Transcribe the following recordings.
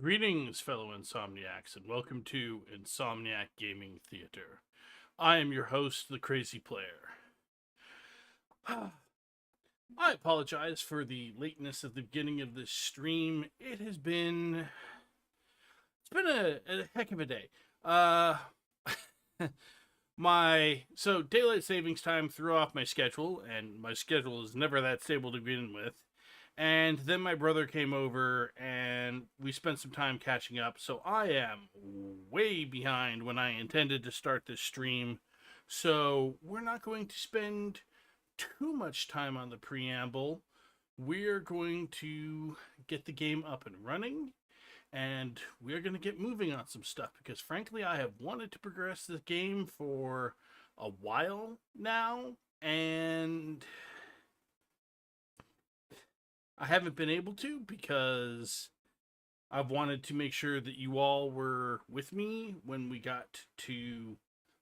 Greetings, fellow Insomniacs, and welcome to Insomniac Gaming Theater. I am your host, the Crazy Player. I apologize for the lateness at the beginning of this stream. It's been a heck of a day. Uh, daylight savings time threw off my schedule, and my schedule is never that stable to begin with. And then my brother came over and we spent some time catching up. So I am way behind when I intended to start this stream. So we're not going to spend too much time on the preamble. We're going to get the game up and running. And we're going to get moving on some stuff because, frankly, I have wanted to progress the game for a while now. And I haven't been able to because I've wanted to make sure that you all were with me when we got to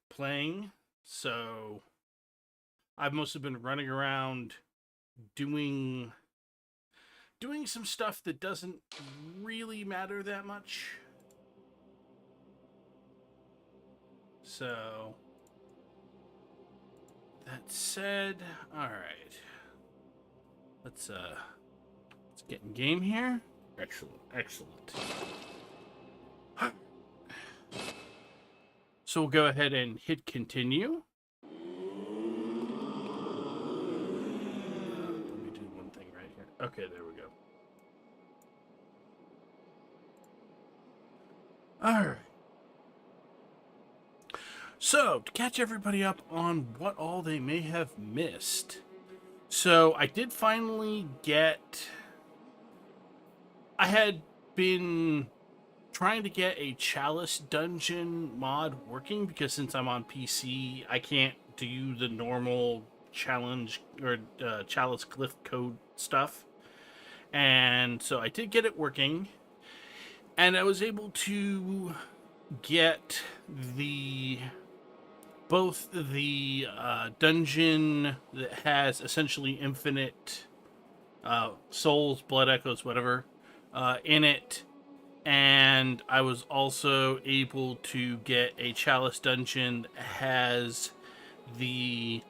playing. So I've mostly been running around doing some stuff that doesn't really matter that much. So that said, all right. Let's get in game here. Excellent. So we'll go ahead and hit continue. Let me do one thing right here. Okay, there we go. Alright. So, to catch everybody up on what all they may have missed. So, I did finally get... I had been trying to get a Chalice dungeon mod working because since I'm on PC, I can't do the normal challenge or Chalice glyph code stuff. And so I did get it working, and I was able to get both the dungeon that has essentially infinite souls, blood echoes, whatever, in it, and I was also able to get a Chalice dungeon that has the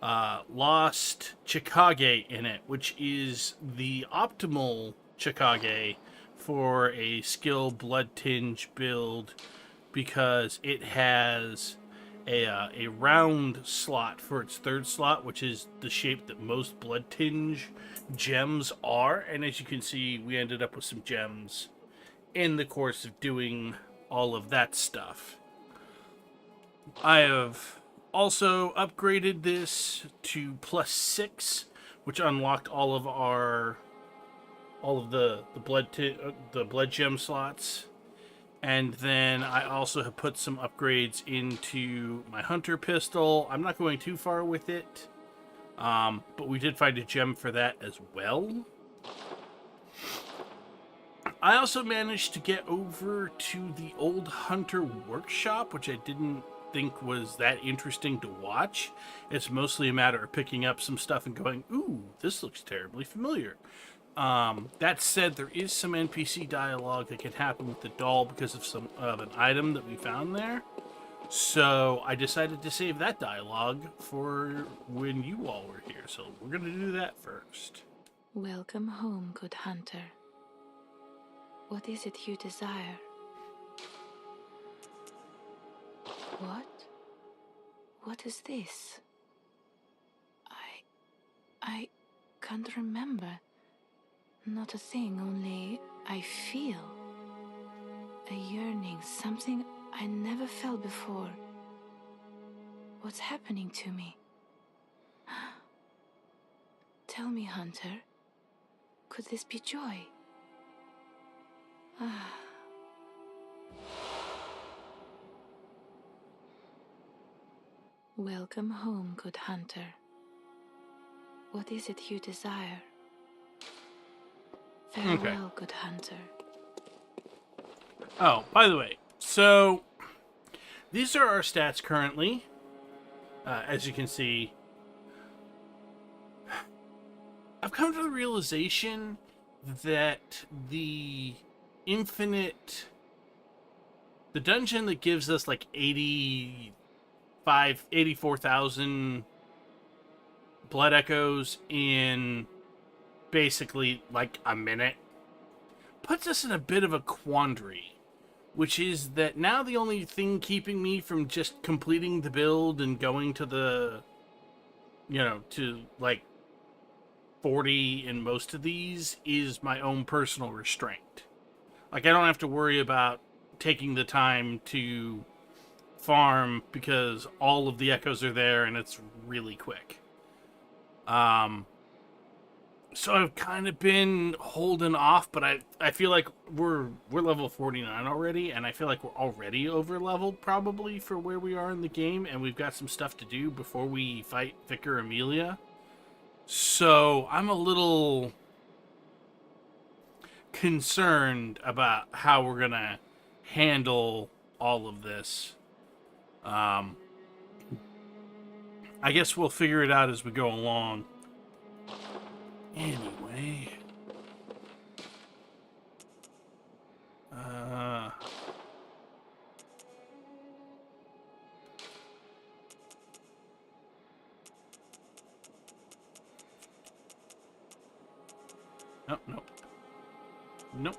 Lost Chikage in it, which is the optimal Chikage for a skill Bloodtinge build because it has a round slot for its third slot, which is the shape that most Bloodtinge gems are. And as you can see, we ended up with some gems in the course of doing all of that stuff. I have also upgraded this to +6, which unlocked all of the blood gem slots. And then I also have put some upgrades into my hunter pistol. I'm not going too far with it, but we did find a gem for that as well. I also managed to get over to the old hunter workshop, which I didn't think was that interesting to watch. It's mostly a matter of picking up some stuff and going, ooh, this looks terribly familiar. That said, there is some NPC dialogue that can happen with the doll because of an item that we found there. So I decided to save that dialogue for when you all were here. So we're going to do that first. Welcome home, good hunter. What is it you desire? What? What is this? I can't remember. Not a thing, only I feel. A yearning, something I never felt before. What's happening to me? Tell me, hunter, could this be joy? Welcome home, good hunter. What is it you desire? Farewell, good hunter. Oh, by the way, so these are our stats currently. As you can see, I've come to the realization that the infinite... The dungeon that gives us like 84,000 blood echoes in basically like a minute puts us in a bit of a quandary, which is that now the only thing keeping me from just completing the build and going to the, to like 40 in most of these is my own personal restraint. Like, I don't have to worry about taking the time to farm because all of the echoes are there and it's really quick. So I've kind of been holding off, but I feel like we're level 49 already, and I feel like we're already over leveled probably for where we are in the game, and we've got some stuff to do before we fight Vicar Amelia. So I'm a little concerned about how we're gonna handle all of this. I guess we'll figure it out as we go along. Anyway. Nope, nope. Nope.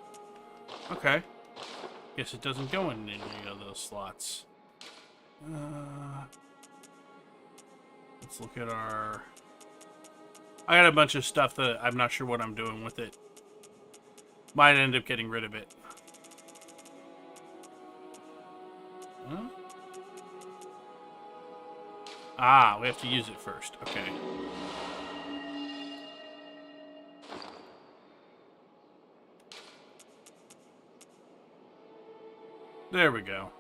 Okay. Guess it doesn't go in any of those slots. Let's look at our... I got a bunch of stuff that I'm not sure what I'm doing with it. Might end up getting rid of it. Huh? Ah, we have to use it first. Okay. There we go.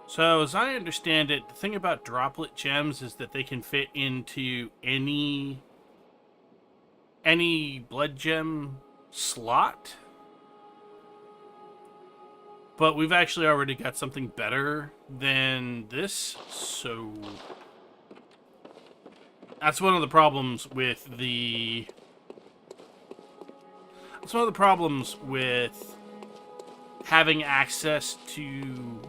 So, as I understand it, the thing about droplet gems is that they can fit into any blood gem slot. But we've actually already got something better than this, so... That's one of the problems with the... That's one of the problems with having access to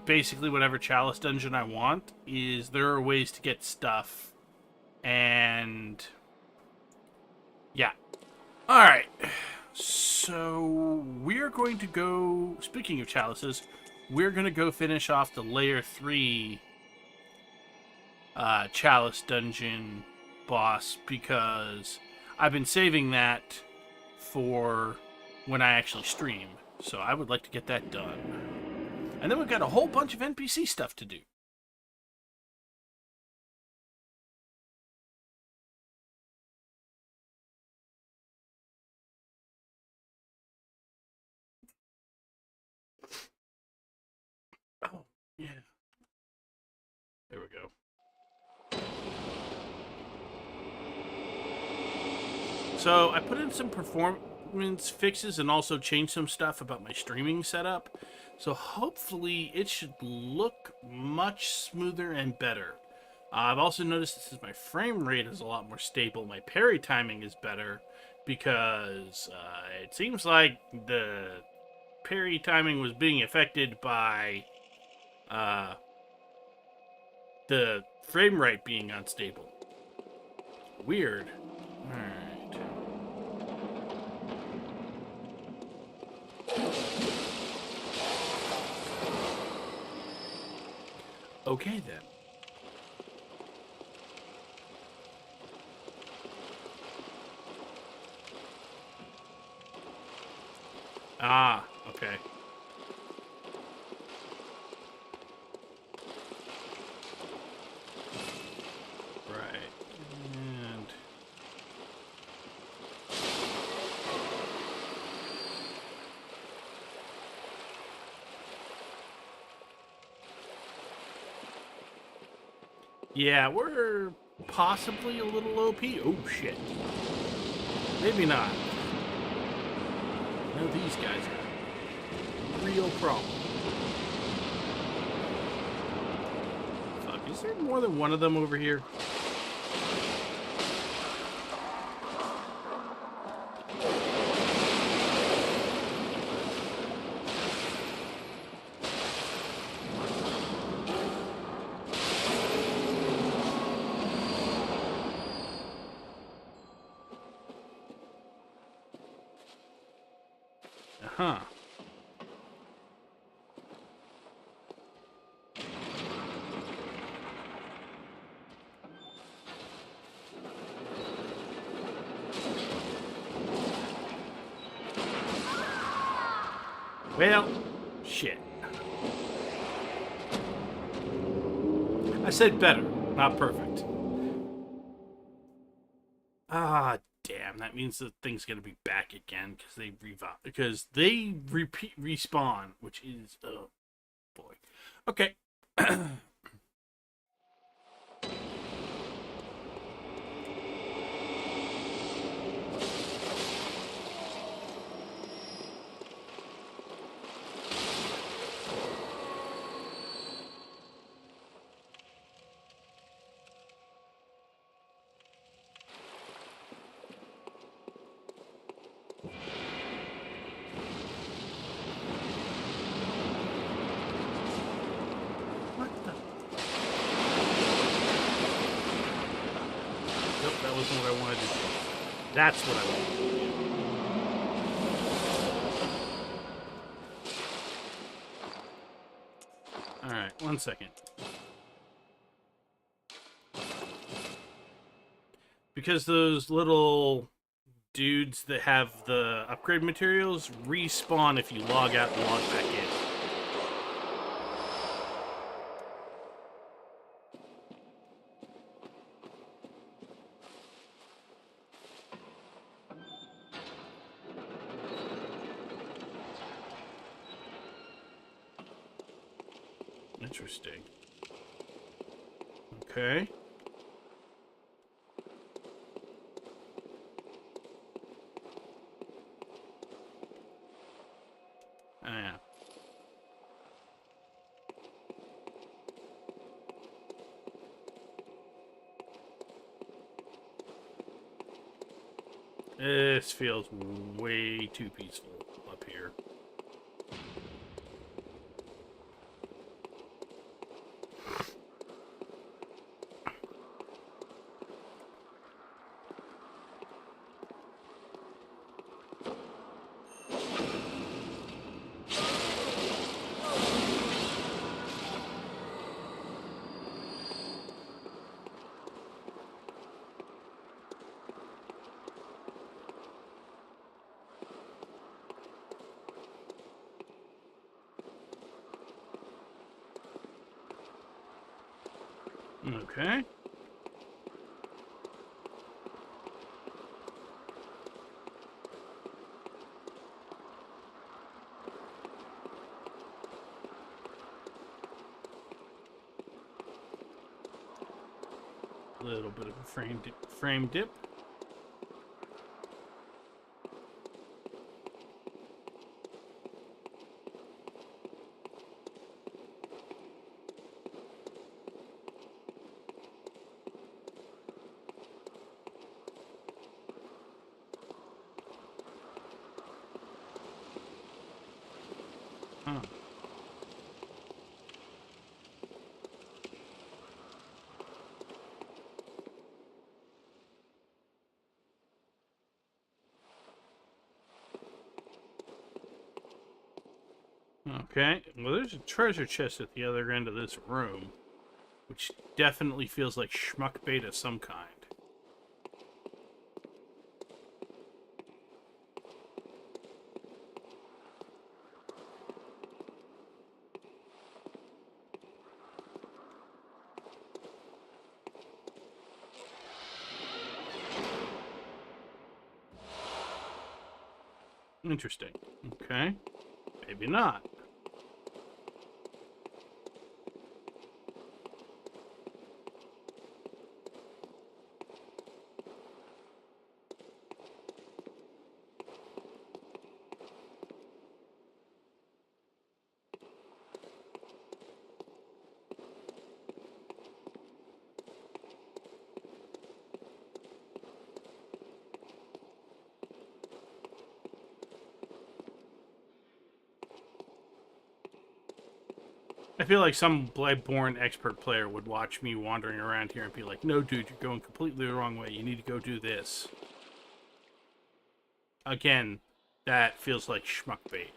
basically whatever chalice dungeon I want, is there are ways to get stuff, and yeah. Alright, so we're going to go, speaking of chalices, we're going to go finish off the layer 3 chalice dungeon boss, because I've been saving that for when I actually stream, so I would like to get that done. And then we've got a whole bunch of NPC stuff to do. Oh, yeah. There we go. So I put in some performance fixes and also changed some stuff about my streaming setup. So hopefully it should look much smoother and better. I've also noticed that since my frame rate is a lot more stable, my parry timing is better, because it seems like the parry timing was being affected by the frame rate being unstable. Weird. Alright. Okay, then. Ah, okay. Right. And... yeah, we're possibly a little OP. Oh, shit. Maybe not. I know these guys are a real problem. Fuck, is there more than one of them over here? Huh. Well, shit. I said better, not perfect. Ah, damn. That means the thing's gonna be back again because they respawn, which is oh boy. Okay. What the? Nope, that wasn't what I wanted to do. That's what I wanted to do. Alright, 1 second. Because those little dudes that have the upgrade materials respawn if you log out and log back in. Interesting. Okay. Oh, yeah. This feels way too peaceful up here. Okay. A little bit of a frame dip. Huh. Okay, well there's a treasure chest at the other end of this room, which definitely feels like schmuck bait of some kind. Interesting. Okay, maybe not. I feel like some Bloodborne expert player would watch me wandering around here and be like, no, dude, you're going completely the wrong way. You need to go do this. Again, That feels like schmuck bait.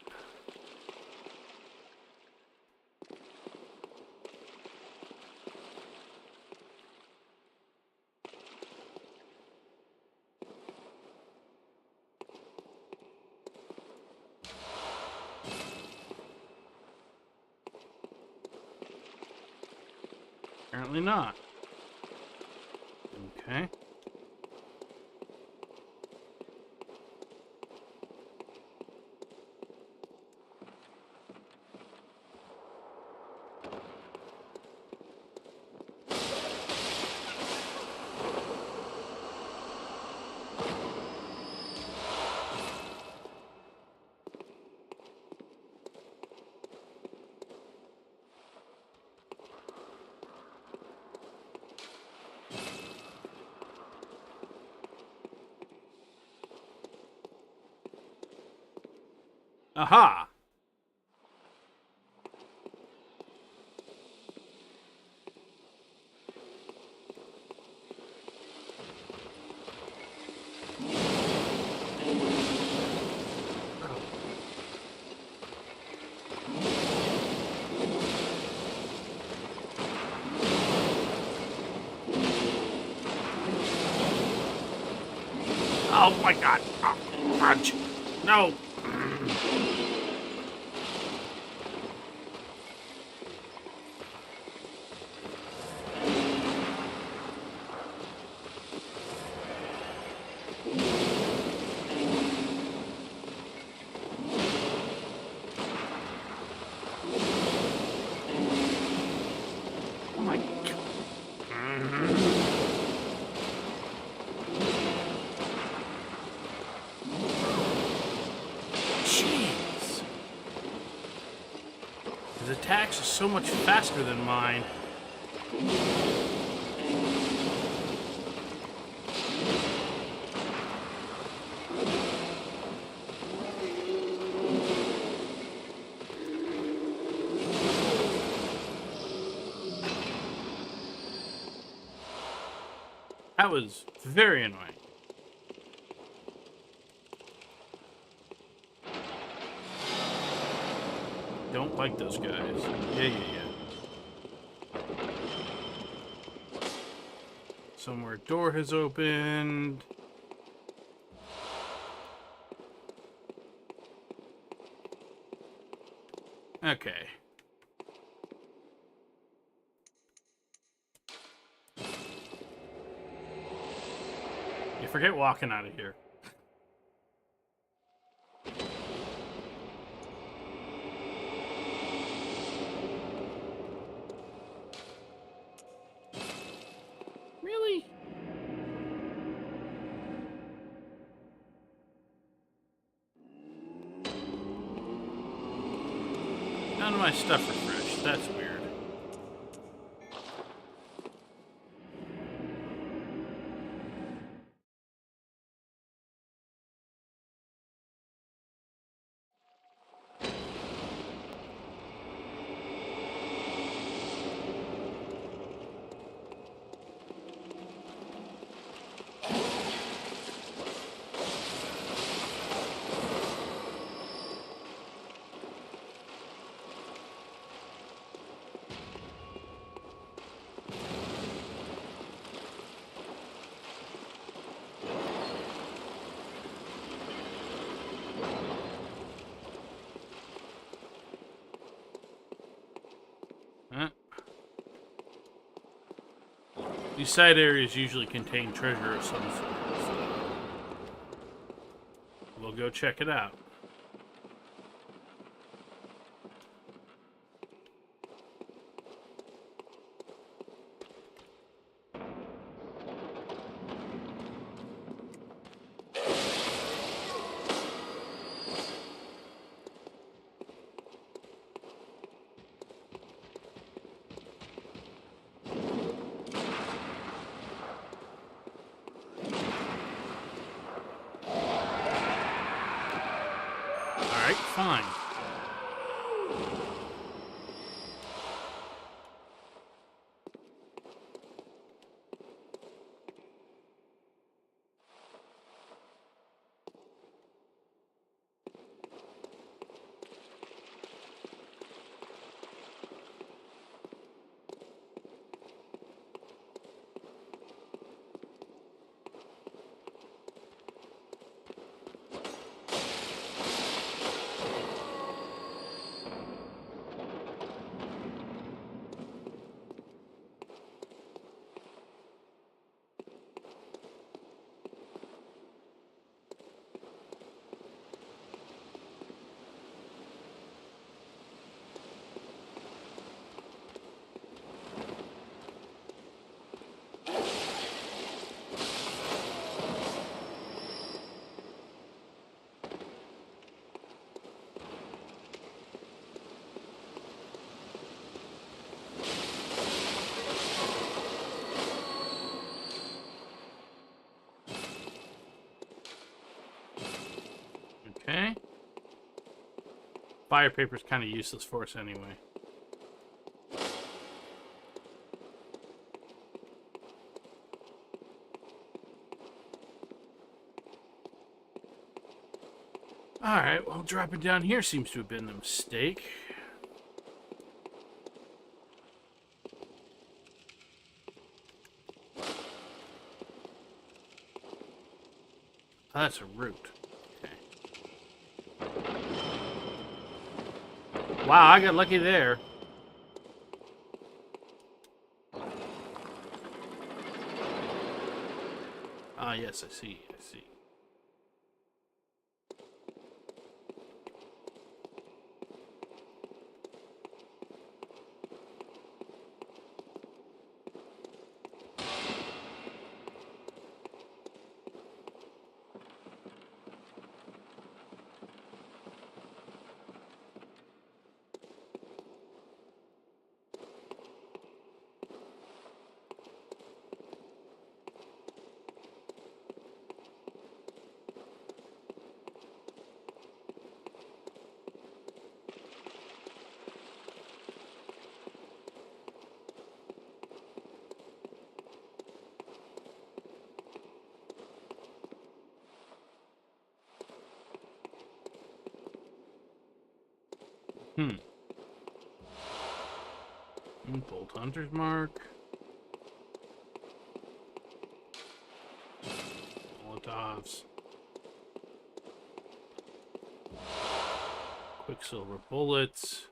Apparently not. Okay. Aha! Oh my god! Oh, fudge! No! Oh my god. Jeez. His attacks are so much faster than mine. That was very annoying. Don't like those guys. Yeah. Somewhere a door has opened. Okay. You forget walking out of here. Really? None of my stuff refreshed. That's weird. Huh? These side areas usually contain treasure of some sort, so we'll go check it out. Alright, fine. Okay. Fire paper's kind of useless for us anyway. Alright, well, dropping down here seems to have been a mistake. Oh, that's a root. Okay. Wow, I got lucky there. Ah, yes, I see, I see. Bolt Hunter's Mark. Molotovs. Quicksilver bullets.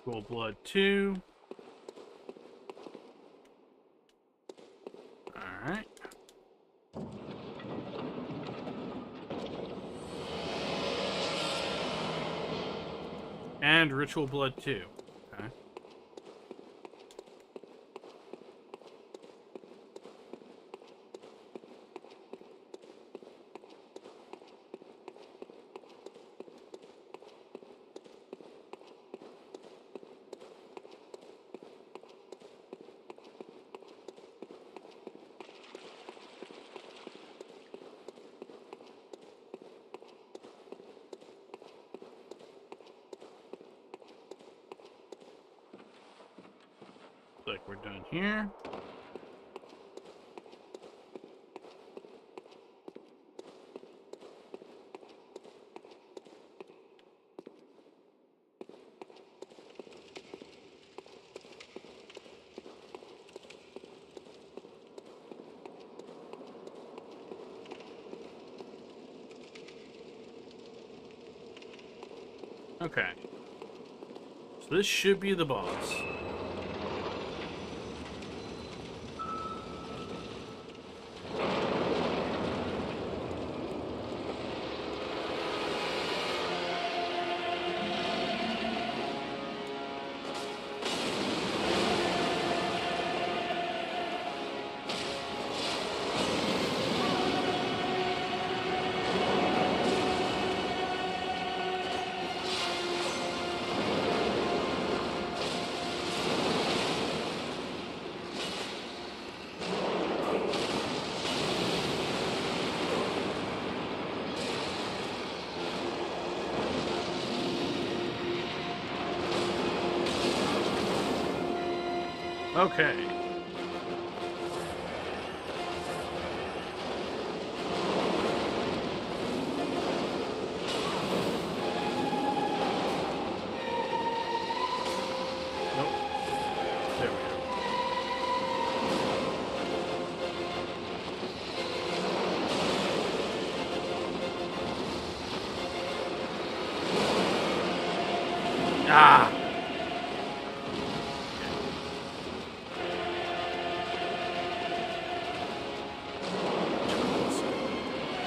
Cool Blood 2. Alright. And Ritual Blood 2. Okay. Looks like we're done here. Okay. So this should be the boss. Okay. Nope. There we go. Ah!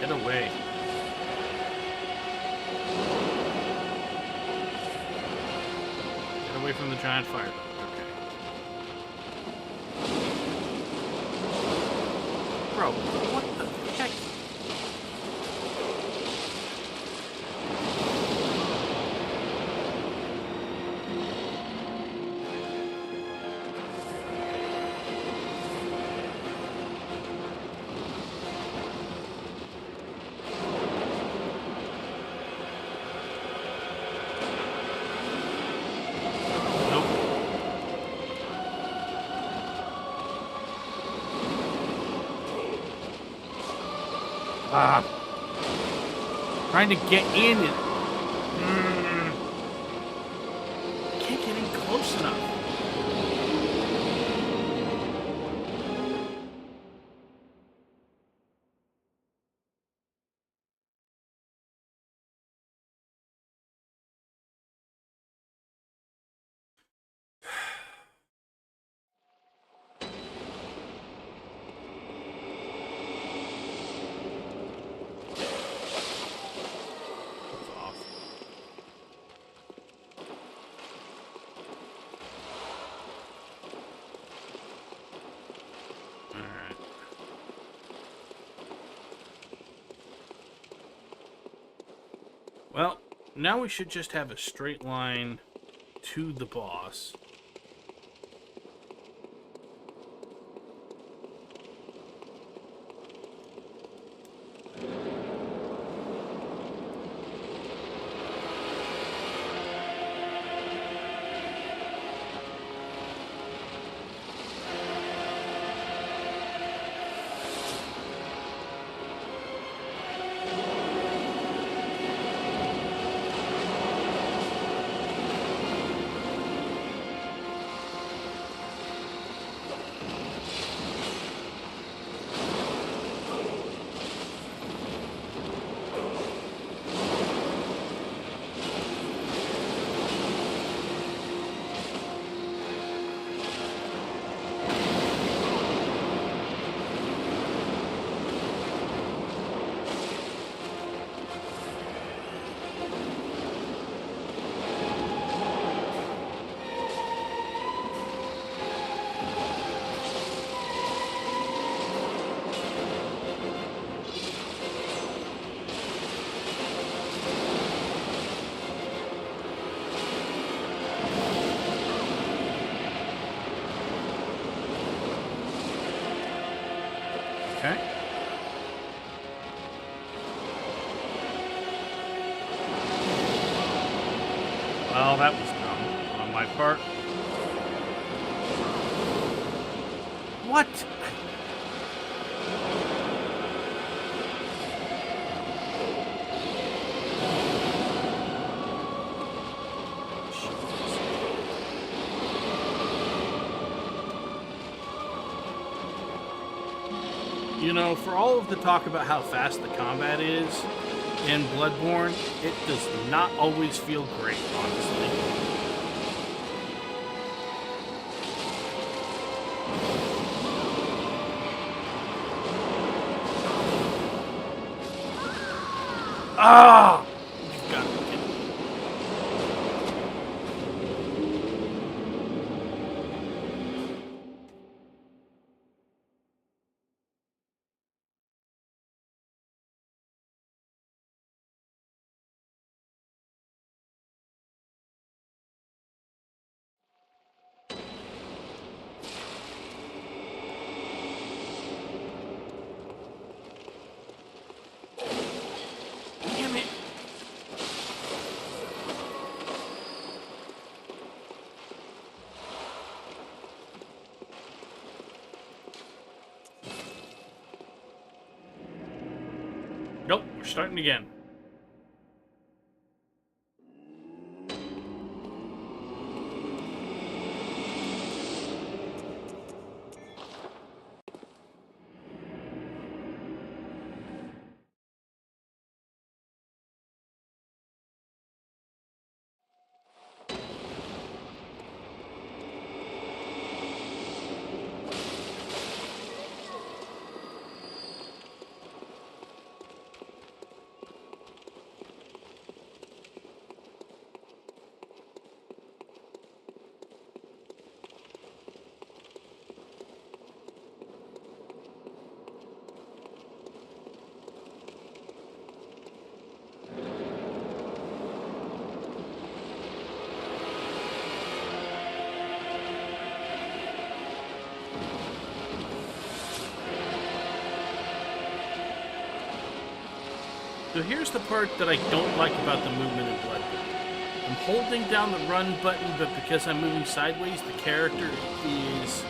Get away. Get away from the giant fire. Okay. Bro, what the heck? Nope. Ah. Trying to get in it. I can't get in close enough. That's off. Alright. Well, now we should just have a straight line to the boss. Okay. Well, that was dumb on my part. What? You know, for all of the talk about how fast the combat is in Bloodborne, it does not always feel great, honestly. Ah! You've got to be kidding me. Damn it. Nope, we're starting again. So here's the part that I don't like about the movement in Bloodborne. I'm holding down the run button, but because I'm moving sideways, the character is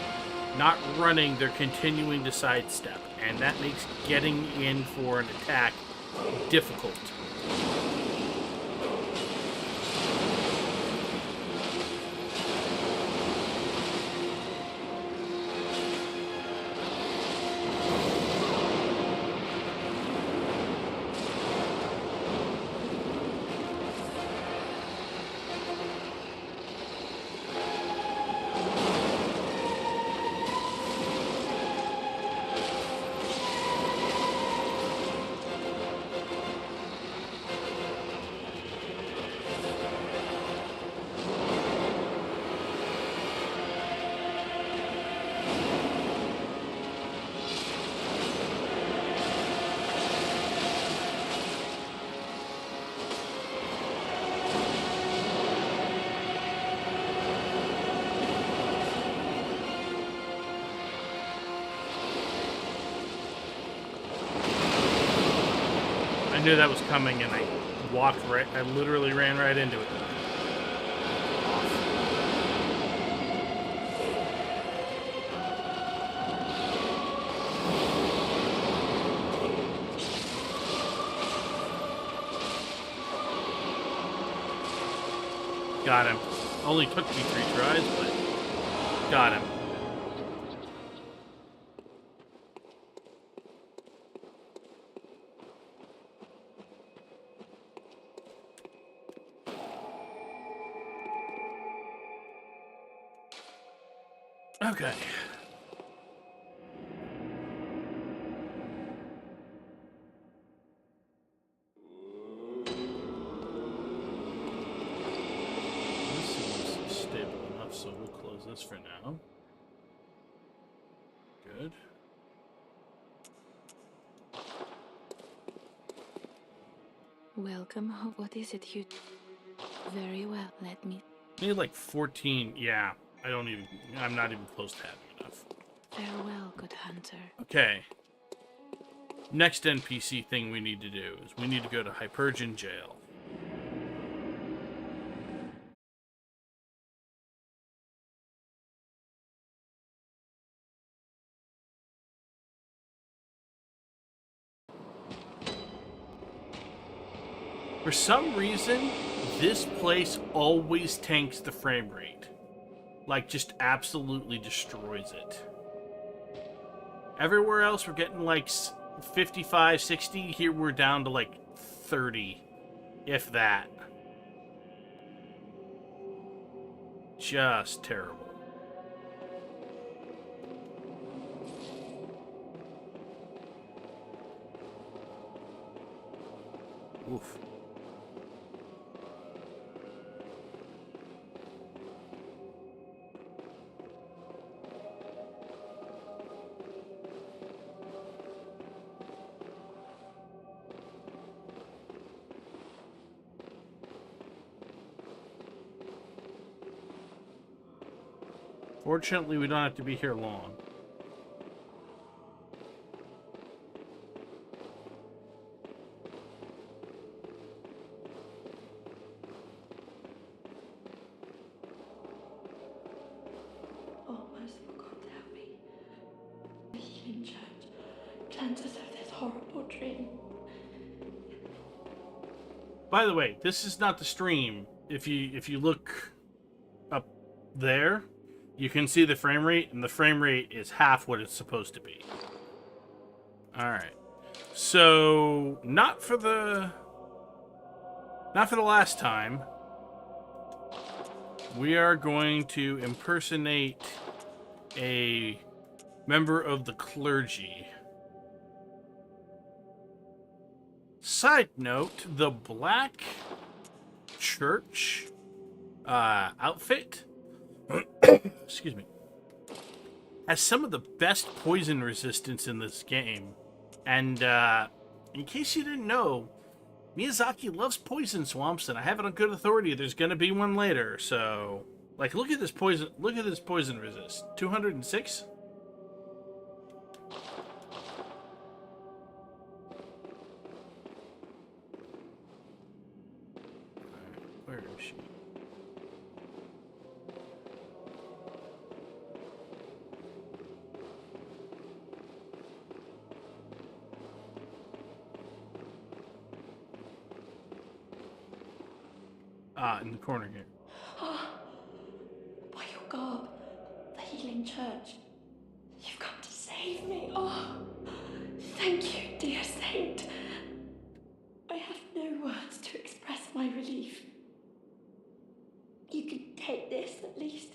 not running, they're continuing to sidestep, and that makes getting in for an attack difficult. I knew that was coming, and I literally ran right into it. Got him. Only took me 3 tries, but got him. Okay. This seems stable enough, so we'll close this for now. Good. Welcome. What is it you... Very well, let me... I need like 14. Yeah, I'm not even close to having enough. Farewell, good hunter. Okay. Next NPC thing we need to do is we need to go to Hypergen Jail. For some reason, this place always tanks the frame rate. Like, just absolutely destroys it. Everywhere else, we're getting like 55, 60. Here, we're down to like 30, if that. Just terrible. Oof. Fortunately, we don't have to be here long. Oh, merciful God, help me. The healing church cleanse us of this horrible dream. By the way, this is not the stream. If you look up there, you can see the frame rate, and the frame rate is half what it's supposed to be. All right. So, not for the last time. We are going to impersonate a member of the clergy. Side note, the black church outfit, excuse me, has some of the best poison resistance in this game. And in case you didn't know, Miyazaki loves poison swamps, and I have it on good authority. There's gonna be one later, so like, look at this poison. Look at this poison resist. 206. Where is she? In the corner here. By your garb, the healing church. You've come to save me. Oh, thank you, dear saint. I have no words to express my relief. You can take this, at least.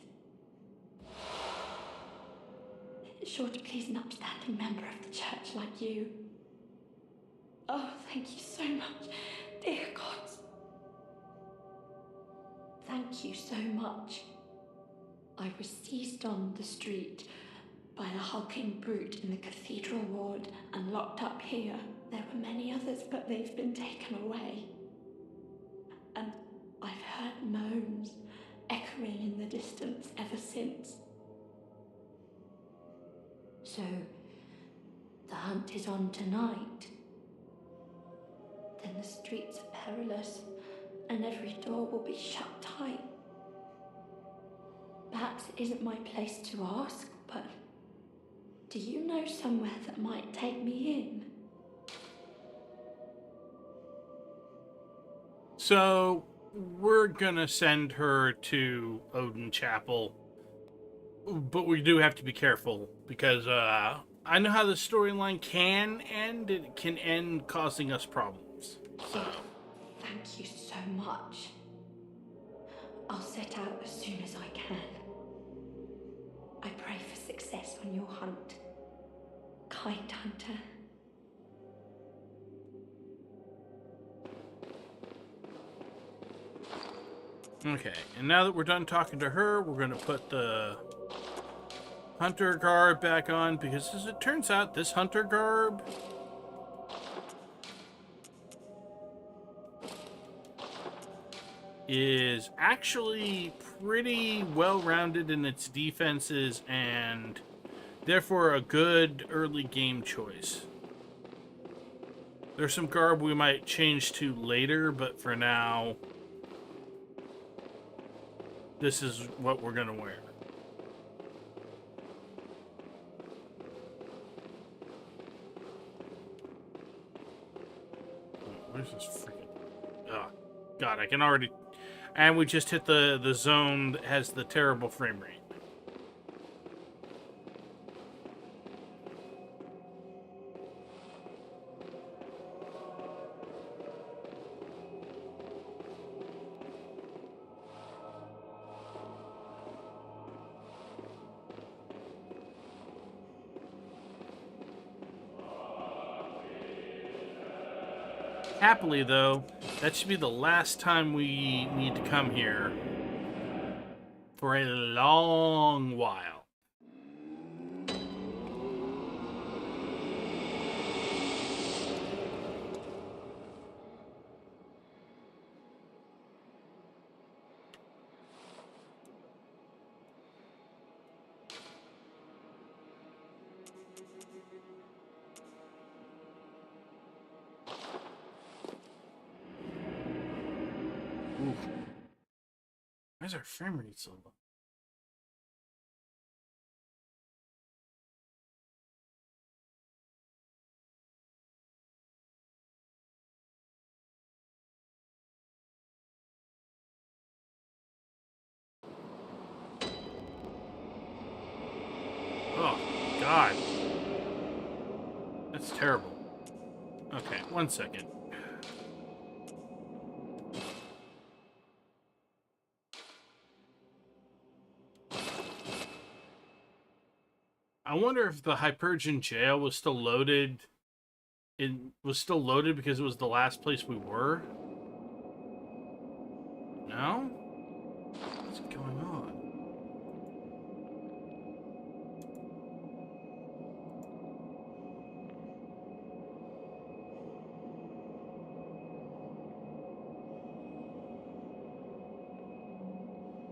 It's sure to please an upstanding member of the church like you. Oh, thank you so much, dear gods. Thank you so much. I was seized on the street by a hulking brute in the cathedral ward and locked up here. There were many others, but they've been taken away. And I've heard moans echoing in the distance ever since. So, the hunt is on tonight. Then the streets are perilous, and every door will be shut tight. Perhaps it isn't my place to ask, but do you know somewhere that might take me in? So, we're gonna send her to Odin Chapel, but we do have to be careful because I know how the storyline can end. It can end causing us problems. So, Thank you so much. I'll set out as soon as I can. I pray for success on your hunt, kind hunter. okay, and now that we're done talking to her, we're gonna put the hunter garb back on, because as it turns out, this hunter garb is actually pretty well-rounded in its defenses, and therefore a good early game choice. There's some garb we might change to later, but for now, this is what we're gonna wear. Where's this freaking... Oh, God, I can already... And we just hit the zone that has the terrible frame rate. Happily, though, that should be the last time we need to come here for a long while. Oof. Why is our frame rate so low? God. That's terrible. Okay, 1 second. I wonder if the Hypergean jail was still loaded. It was still loaded because it was the last place we were. No? What's going on?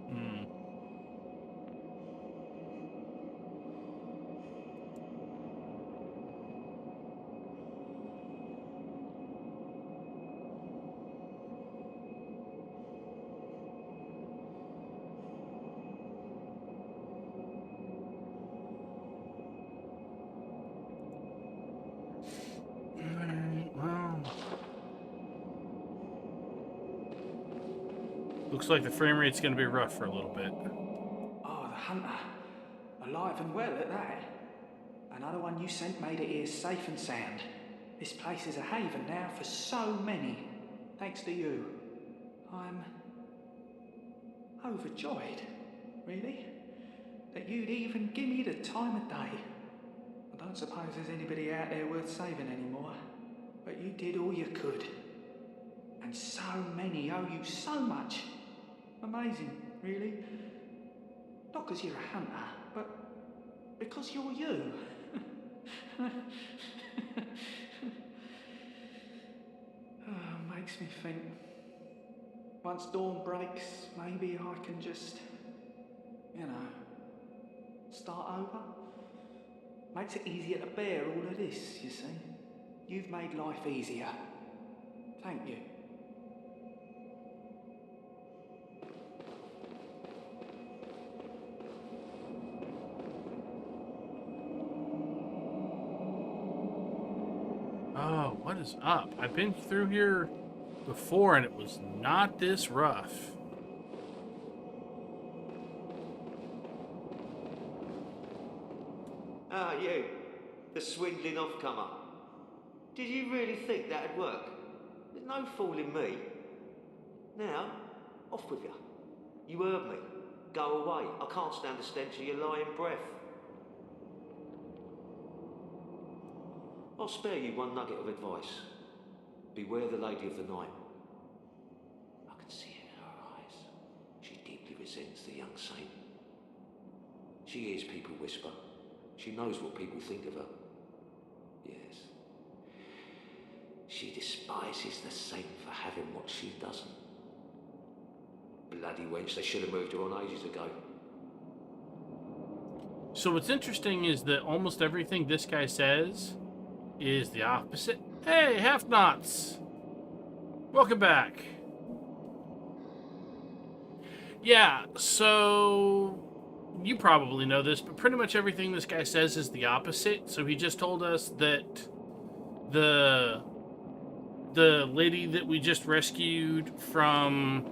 Hmm. Well, looks like the frame rate's going to be rough for a little bit. Oh, the hunter. Alive and well at that. Another one you sent made it here safe and sound. This place is a haven now for so many. Thanks to you. I'm overjoyed, really, that you'd even give me the time of day. I don't suppose there's anybody out there worth saving anymore, but you did all you could. And so many owe you so much. Amazing, really. Not because you're a hunter, but because you're you. Oh, makes me think. Once dawn breaks, maybe I can just, start over. Makes it easier to bear all of this, you see. You've made life easier. Thank you. Oh, what is up? I've been through here before and it was not this rough. Ah, you, the swindling off-comer. Did you really think that'd work? There's no fooling me. Now, off with you. You heard me. Go away. I can't stand the stench of your lying breath. I'll spare you one nugget of advice. Beware the lady of the night. I can see it in her eyes. She deeply resents the young saint. She hears people whisper. She knows what people think of her. Yes. She despises the saint for having what she doesn't. Bloody wench, they should have moved her on ages ago. So what's interesting is that almost everything this guy says is the opposite. Hey, half-nots! Welcome back. Yeah, so you probably know this, but pretty much everything this guy says is the opposite. So he just told us that the lady that we just rescued from,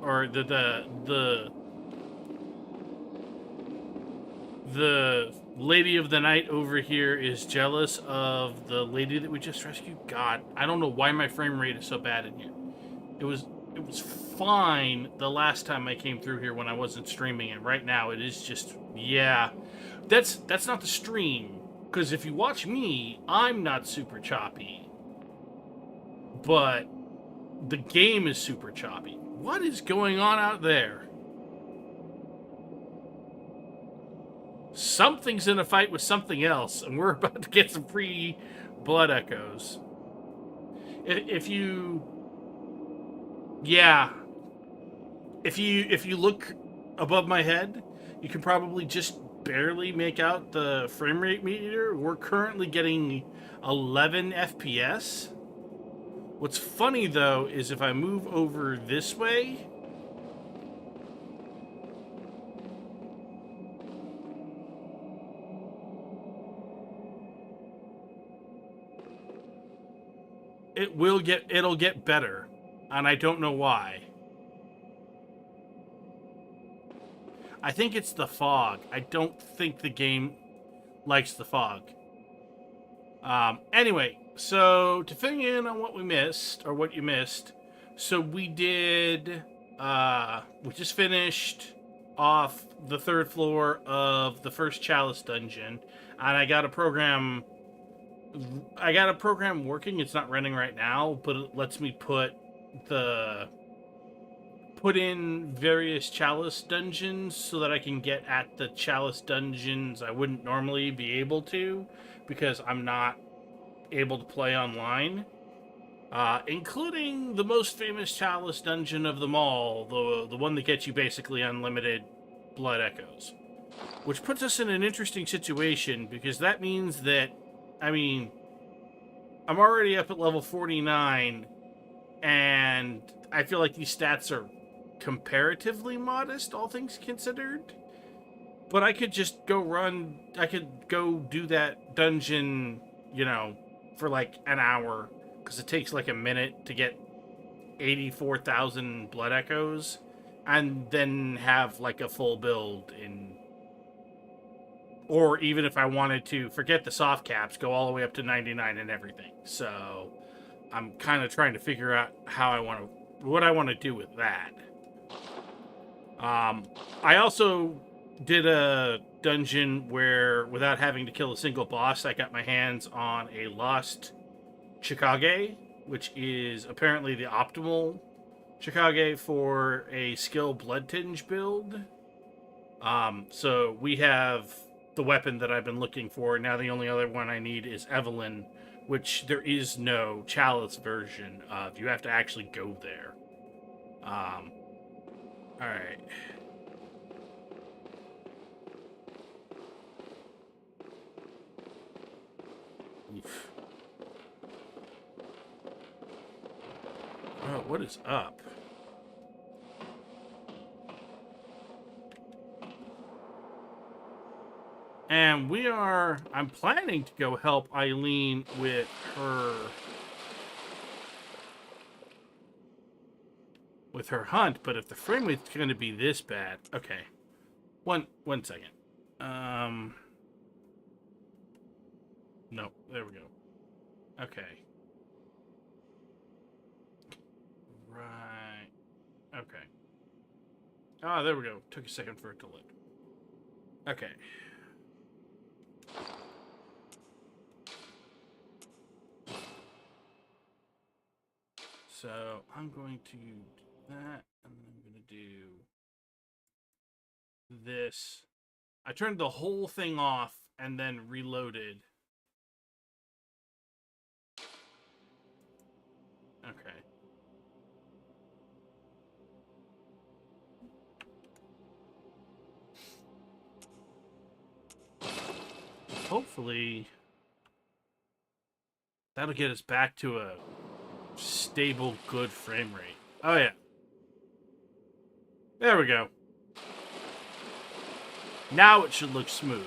or the lady of the night over here is jealous of the lady that we just rescued. God, I don't know why my frame rate is so bad in here. It was fine the last time I came through here when I wasn't streaming, and right now it is just, yeah. That's not the stream, because if you watch me, I'm not super choppy. But the game is super choppy. What is going on out there? Something's in a fight with something else, and we're about to get some free blood echoes. If you look above my head, you can probably just barely make out the frame rate meter. We're currently getting 11 FPS. What's funny though is if I move over this way, it'll get better, and I don't know why. I think it's the fog. I don't think the game likes the fog. Anyway, so to fill you in on what we missed, or what you missed, so we just finished off the 3rd floor of the first Chalice dungeon, and I got a program working. It's not running right now, but it lets me put in various Chalice dungeons so that I can get at the Chalice dungeons I wouldn't normally be able to, because I'm not able to play online. Including the most famous Chalice dungeon of them all, the one that gets you basically unlimited blood echoes. Which puts us in an interesting situation, because that means that, I'm already up at level 49, and I feel like these stats are comparatively modest, all things considered. But I could just go do that dungeon, for like an hour, because it takes like a minute to get 84,000 blood echoes, and then have like a full build or even if I wanted to forget the soft caps, go all the way up to 99 and everything. So I'm kind of trying to figure out what I want to do with that. I also did a dungeon where, without having to kill a single boss, I got my hands on a lost Chikage, which is apparently the optimal Chikage for a skill Bloodtinge build. So we have the weapon that I've been looking for. Now the only other one I need is Evelyn, which there is no Chalice version of. You have to actually go there. Alright. Oof. Oh, what is up? And I'm planning to go help Eileen with her hunt, but if the frame rate's going to be this bad, okay. One second. No, there we go. Okay. Right. Okay. Ah, there we go. Took a second for it to load. Okay. So I'm going to do that, and then I'm going to do this. I turned the whole thing off and then reloaded. Okay. Hopefully that'll get us back to a stable, good frame rate. Oh, yeah. There we go. Now it should look smooth.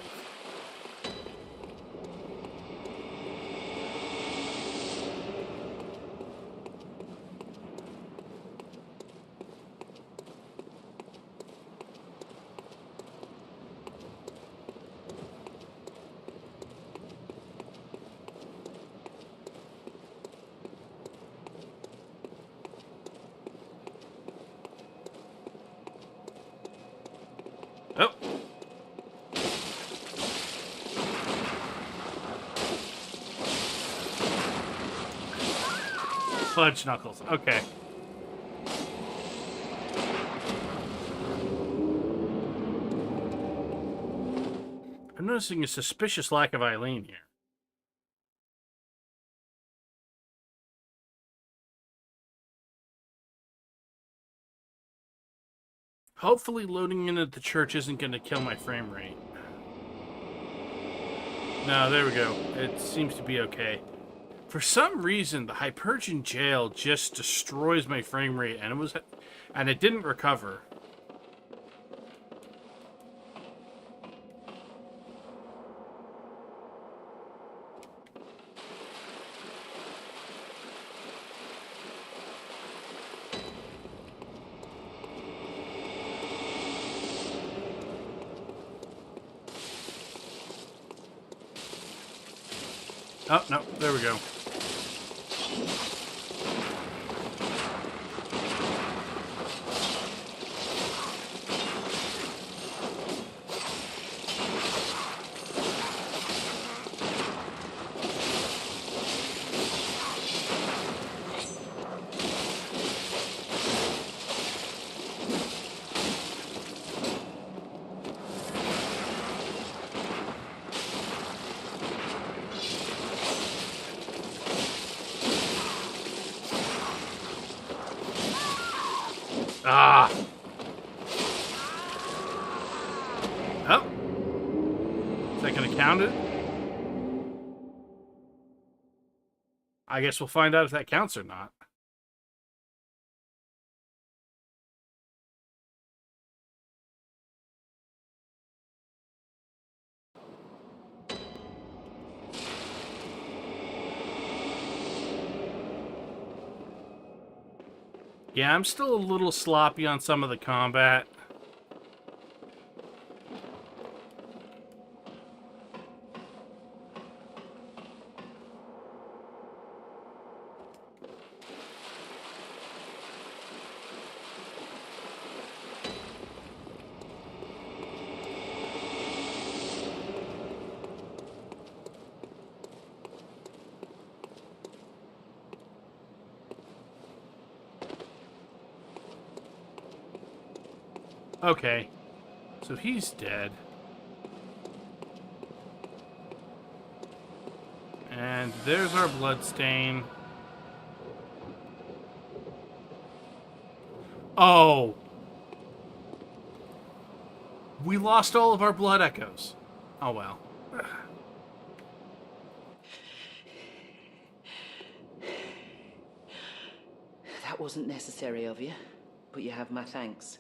Oh. Fudge knuckles. Okay. I'm noticing a suspicious lack of Eileen here. Hopefully loading in at the church isn't going to kill my frame rate. No, there we go. It seems to be okay. For some reason, the Hypergene jail just destroys my frame rate, and it didn't recover. Oh, no, there we go. Ah! Oh! Is that gonna count it? I guess we'll find out if that counts or not. Yeah, I'm still a little sloppy on some of the combat. Okay, so he's dead. And there's our bloodstain. Oh! We lost all of our blood echoes. Oh well. That wasn't necessary of you, but you have my thanks.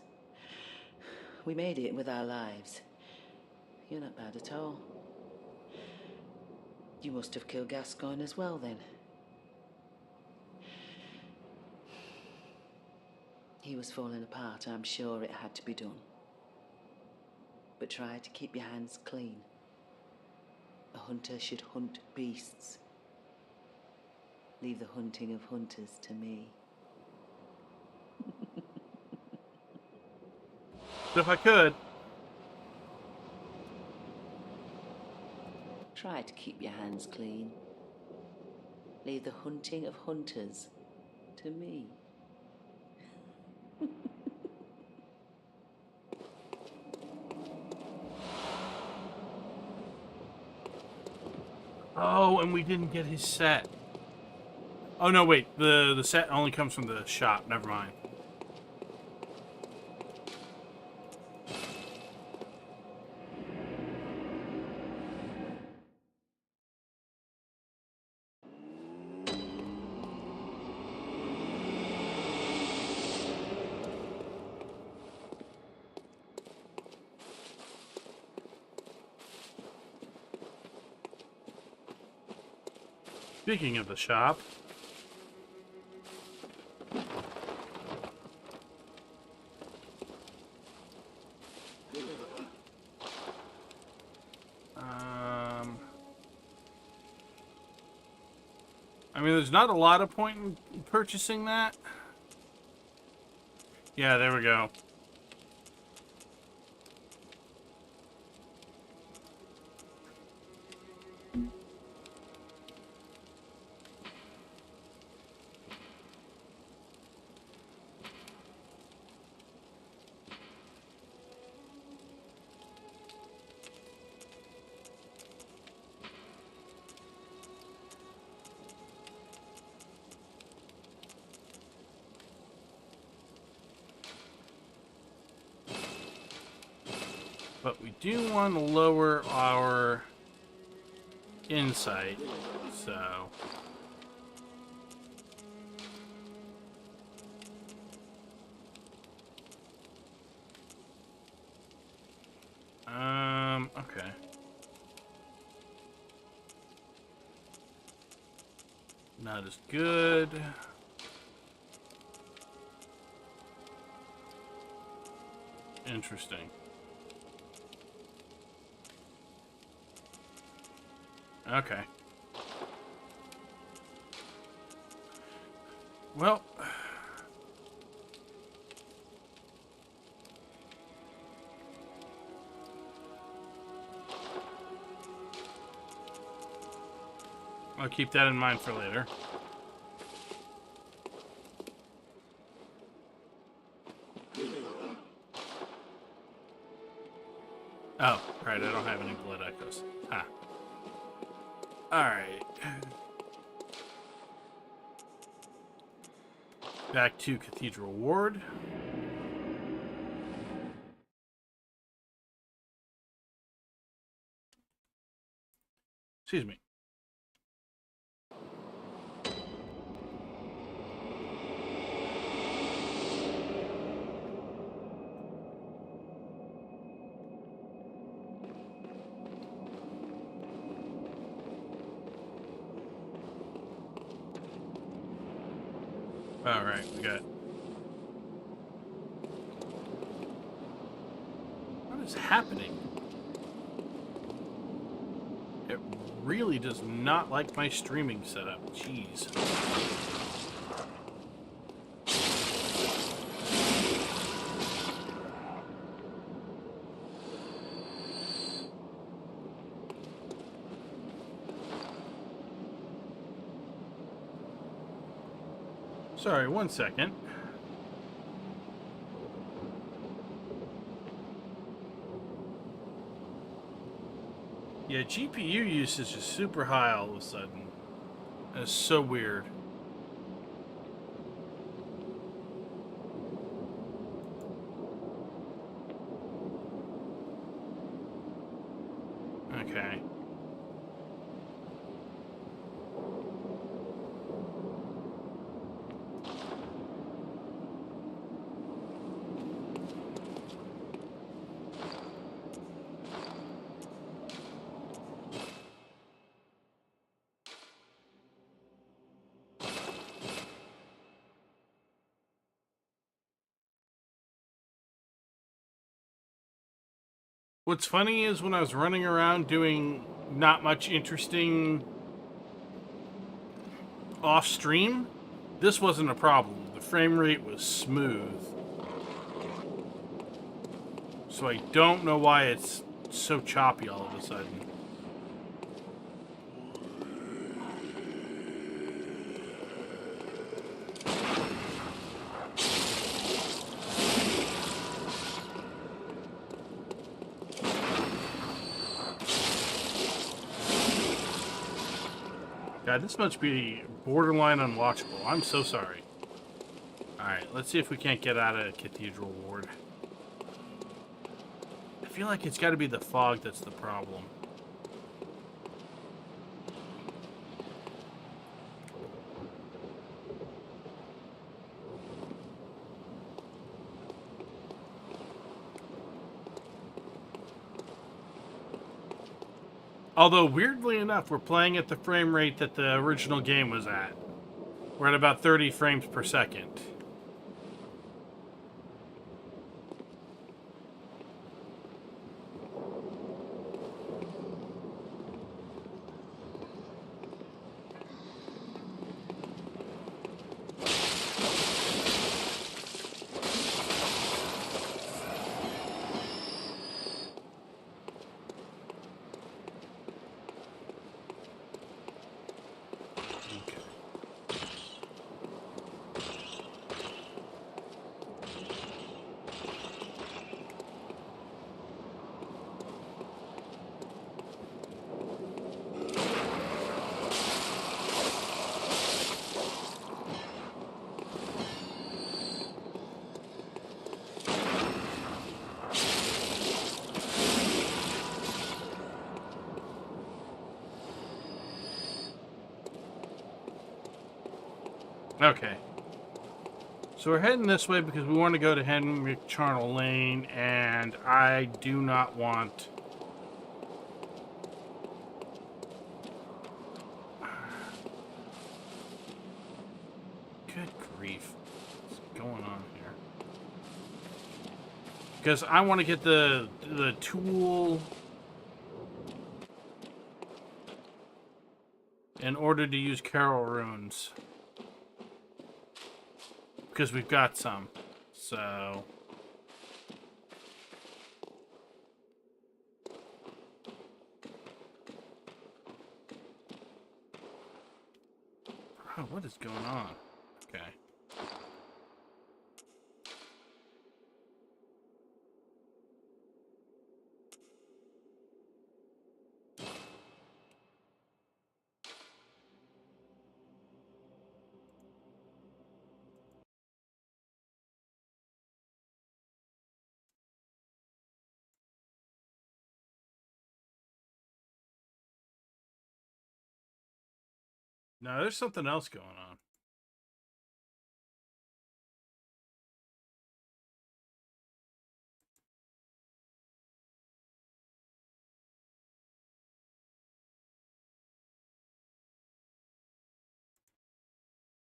We made it with our lives. You're not bad at all. You must have killed Gascoigne as well, then. He was falling apart, I'm sure it had to be done. But try to keep your hands clean. A hunter should hunt beasts. Leave the hunting of hunters to me. But if I could. Try to keep your hands clean. Leave the hunting of hunters to me. Oh, and we didn't get his set. Oh no, wait. The set only comes from the shop. Never mind. Speaking of the shop, I mean, there's not a lot of point in purchasing that. Yeah, there we go. But we do want to lower our insight, so... okay. Not as good. Interesting. Okay. Well, I'll keep that in mind for later. Oh, right, I don't have any blood echoes. Huh. Alright. Back to Cathedral Ward. Excuse me. Alright, we got... What is happening? It really does not like my streaming setup. Jeez. Sorry, 1 second. Yeah, GPU usage is super high all of a sudden. That's so weird. Okay. What's funny is when I was running around doing not much interesting off stream, this wasn't a problem. The frame rate was smooth. So I don't know why it's so choppy all of a sudden. God, this must be borderline unwatchable. I'm so sorry. Alright, let's see if we can't get out of Cathedral Ward. I feel like it's got to be the fog that's the problem. Although, weirdly enough, we're playing at the frame rate that the original game was at. We're at about 30 frames per second. Okay. So we're heading this way because we want to go to Henry Charnel Lane, and I do not want... Good grief. What's going on here? Because I want to get the tool in order to use Carol Runes. because we've got some. So... Oh, what is going on? Okay. No, there's something else going on.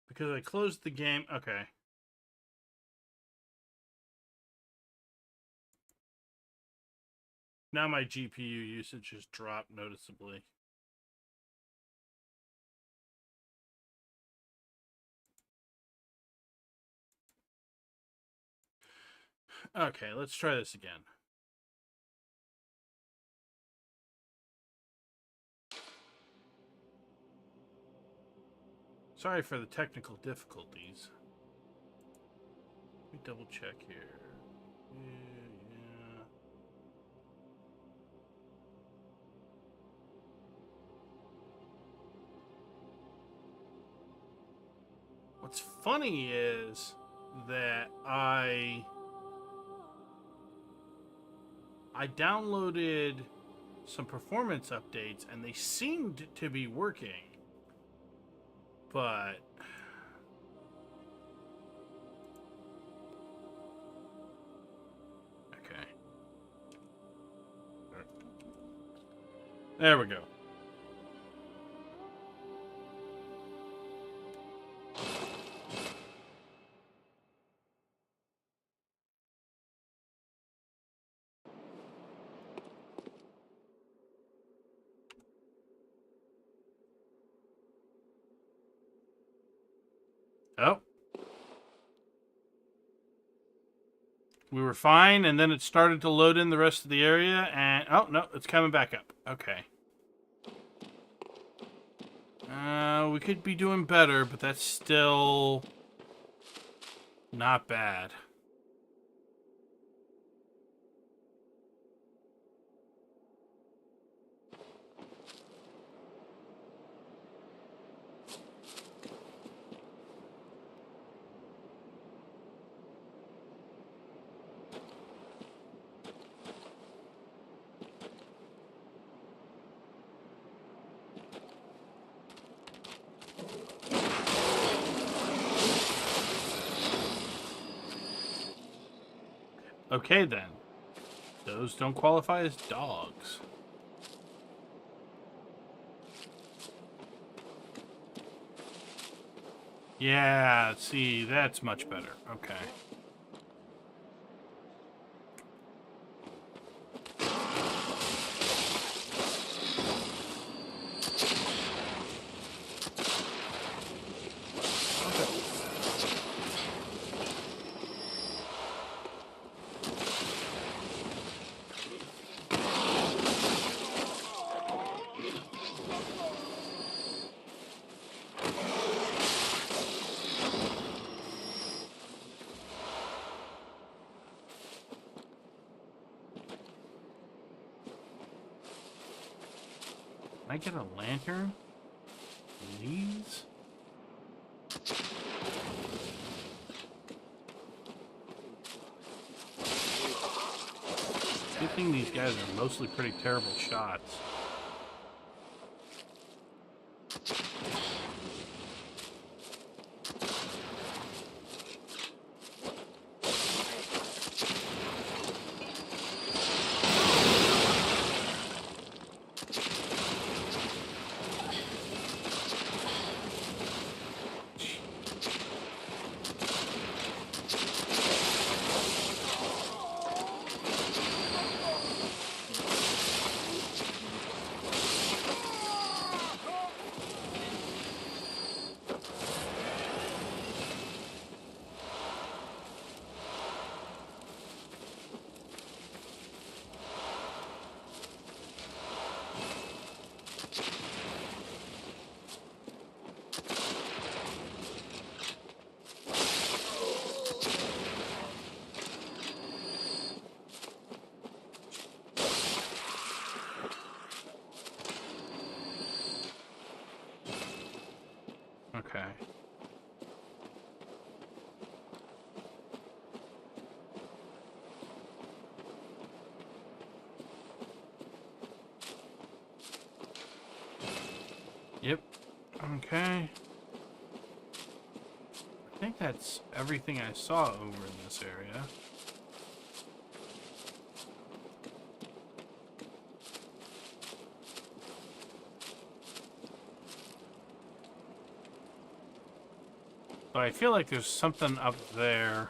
Because I closed the game. Okay. Now my GPU usage has dropped noticeably. Okay, let's try this again. Sorry for the technical difficulties. Let me double check here. Yeah. What's funny is that I downloaded some performance updates and they seemed to be working, but okay. There we go. Oh. We were fine, and then it started to load in the rest of the area, and... Oh, no, it's coming back up. Okay. We could be doing better, but that's still... not bad. Okay, then. Those don't qualify as dogs. Yeah, see, that's much better. Okay. Can I get a lantern? Please? Good thing these guys are mostly pretty terrible shots. Okay. Yep. Okay. I think that's everything I saw over in this area. But I feel like there's something up there.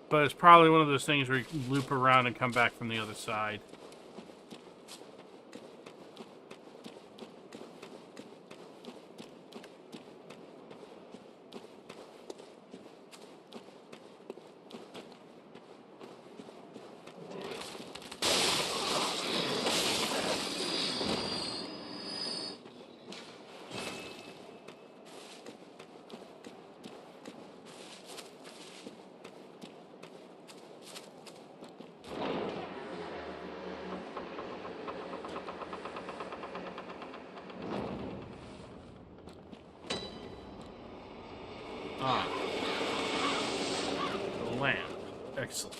But it's probably one of those things where you can loop around and come back from the other side. Ah. The lamp. Excellent.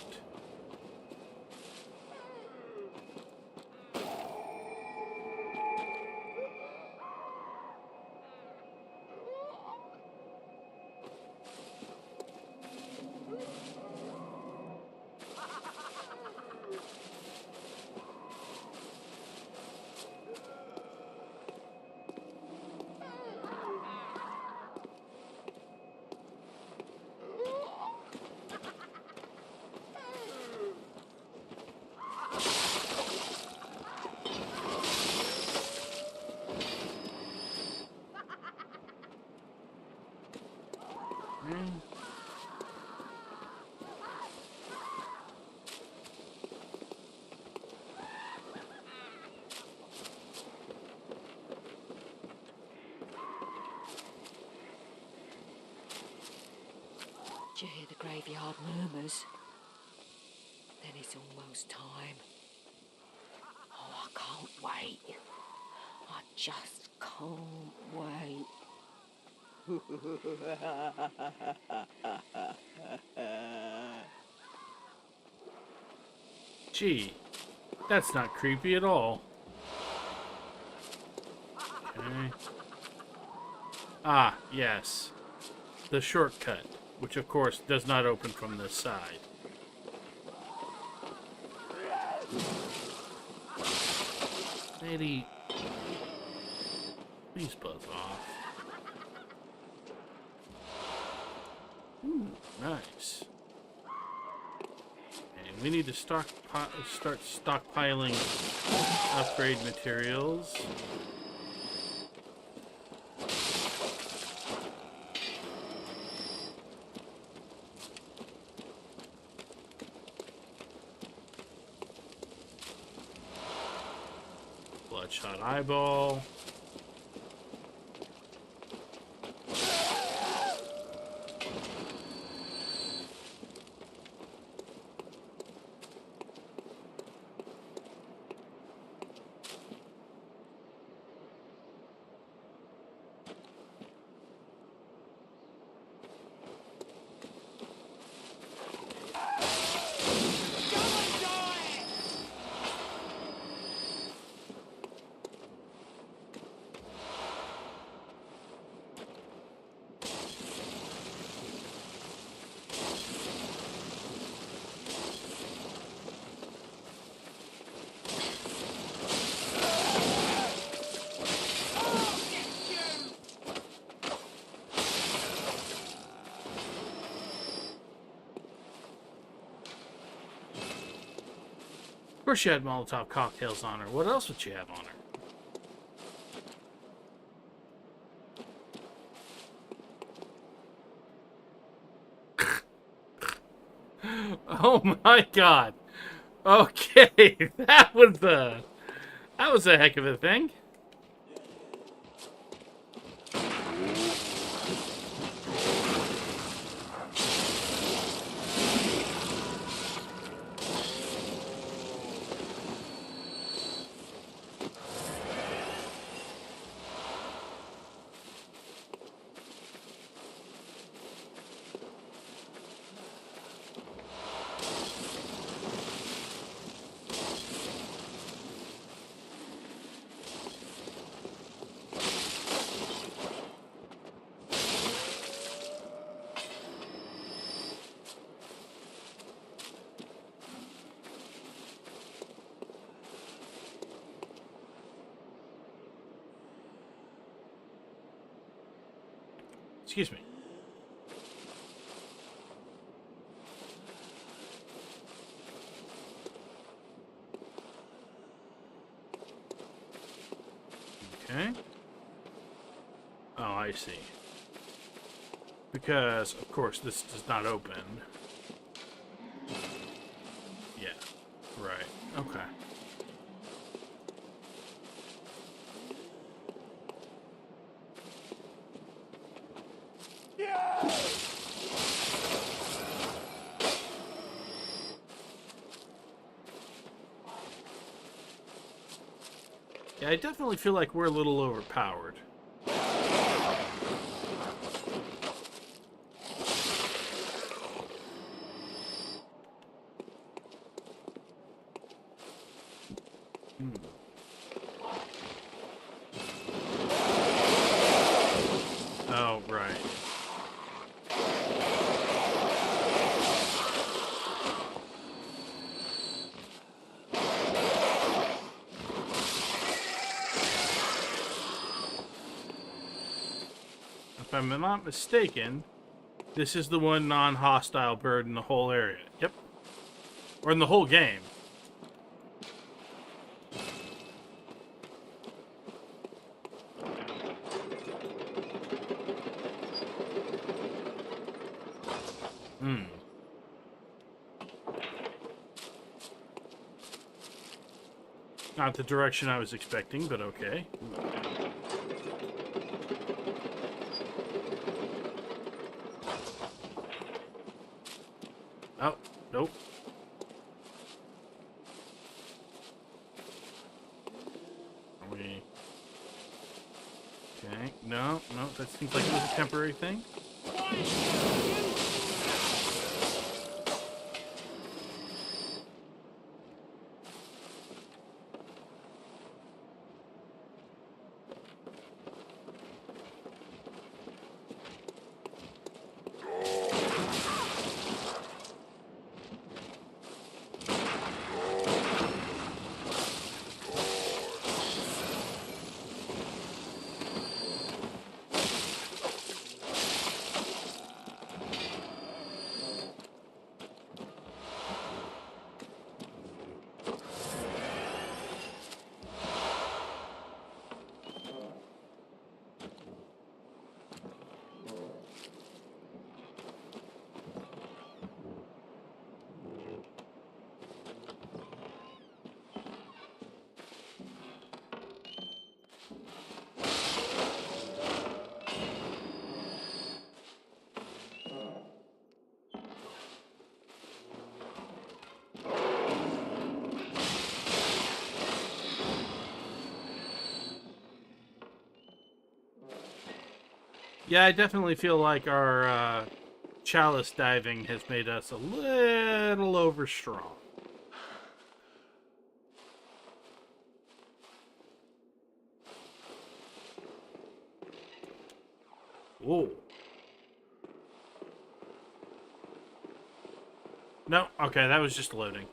Do you hear the graveyard murmurs? Then it's almost time. Oh, I can't wait. I just can't wait. Gee, that's not creepy at all. Okay. Ah, yes. The shortcut, which of course does not open from this side. Lady, please buzz off. Ooh, nice. And we need to start stockpiling upgrade materials. Bloodshot eyeball. Of course you had Molotov cocktails on her. What else would you have on her? Oh my god. Okay, that was a heck of a thing. Excuse me. Okay. Oh, I see. Because, of course, this does not open. Yeah. Right. Okay. Yeah, I definitely feel like we're a little overpowered. Oh, right. If I'm not mistaken, this is the one non-hostile bird in the whole area. Yep. Or in the whole game. Hmm. Not the direction I was expecting, but okay. Oh, nope. Are we... Okay, no, that seems like it was a temporary thing. Yeah, I definitely feel like our chalice diving has made us a little overstrong. Whoa. No, okay, that was just loading.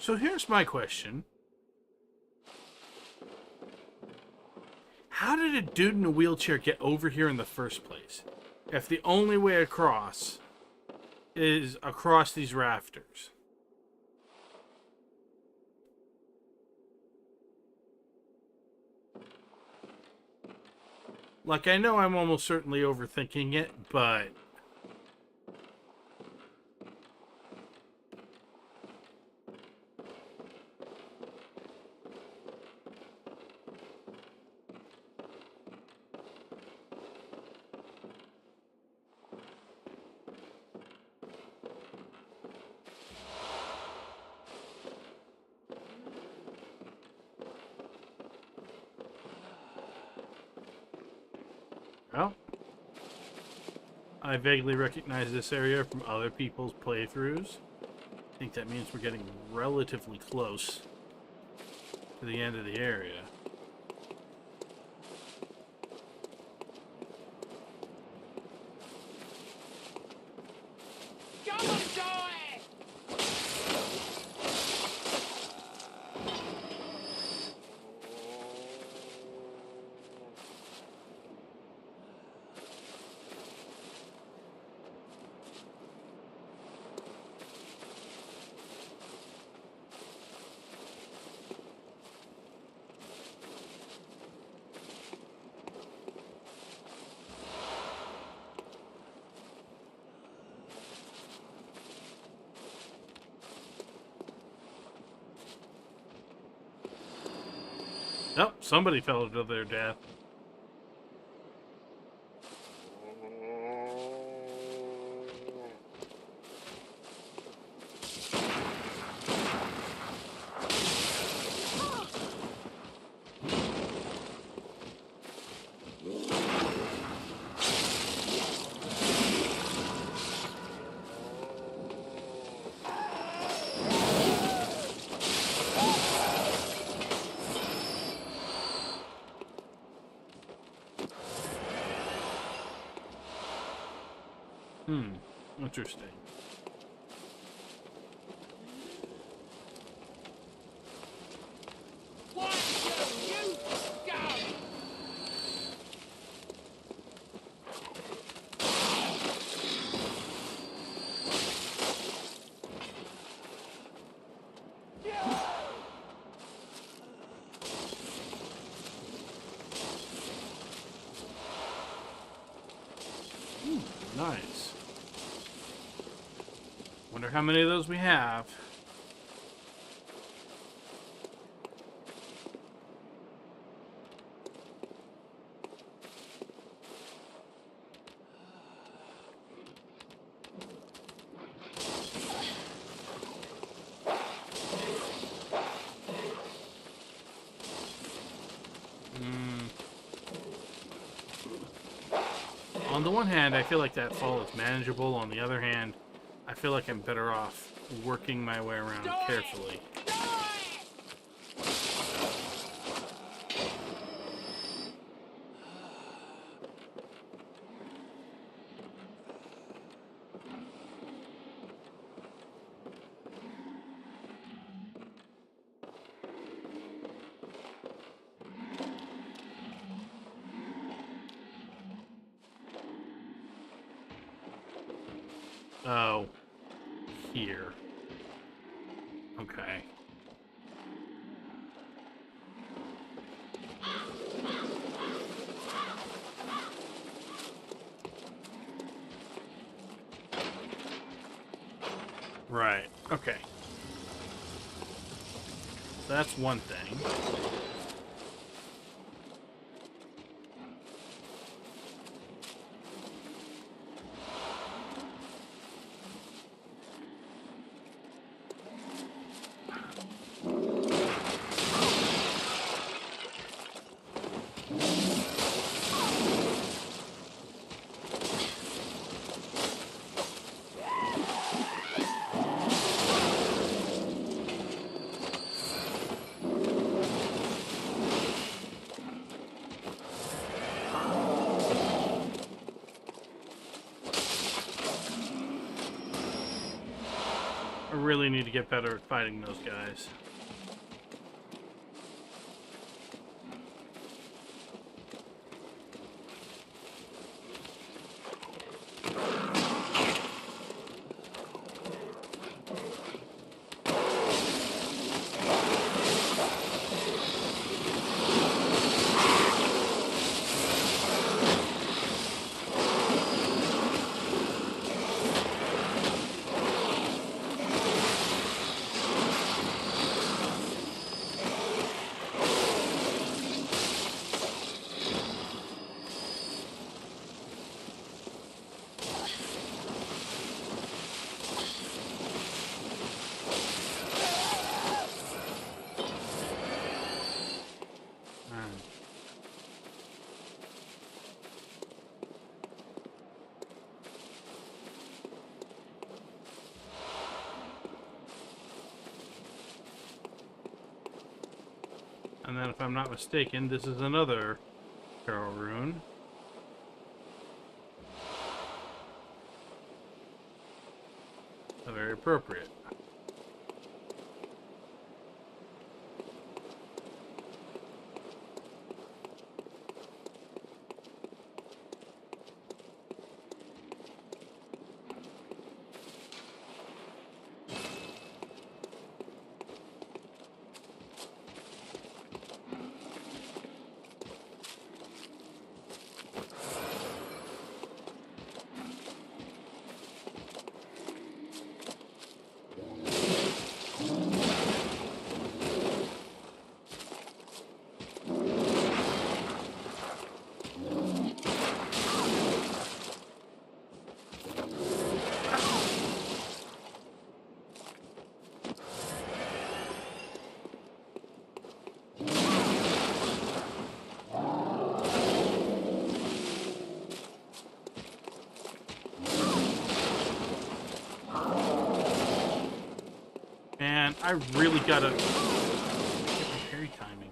So here's my question. How did a dude in a wheelchair get over here in the first place? If the only way across is across these rafters. Like, I know I'm almost certainly overthinking it, but... I vaguely recognize this area from other people's playthroughs. I think that means we're getting relatively close to the end of the area. Nope, somebody fell to their death. Interesting. Nice. Wonder how many of those we have. On the one hand, I feel like that fall is manageable. On the other hand, I feel like I'm better off working my way around carefully. Oh, here. Okay. Right. Okay. So that's one thing. I really need to get better at fighting those guys. And then if I'm not mistaken, this is another Carol rune. Very appropriate. Man, I really gotta get my parry timing.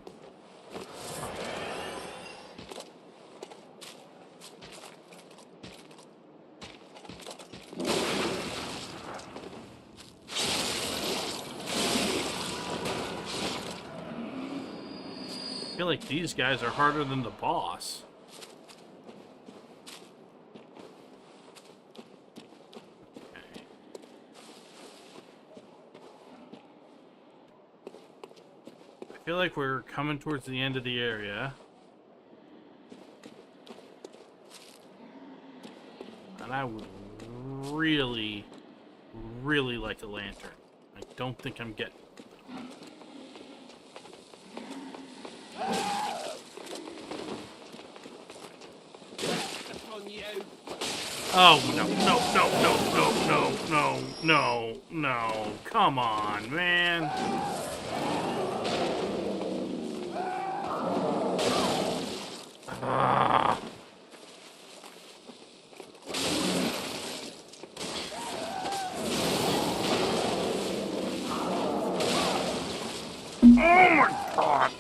I feel like these guys are harder than the boss. I feel like we're coming towards the end of the area. And I would really, really like a lantern. I don't think I'm getting it. Oh, no, no. Come on, man. Oh my god!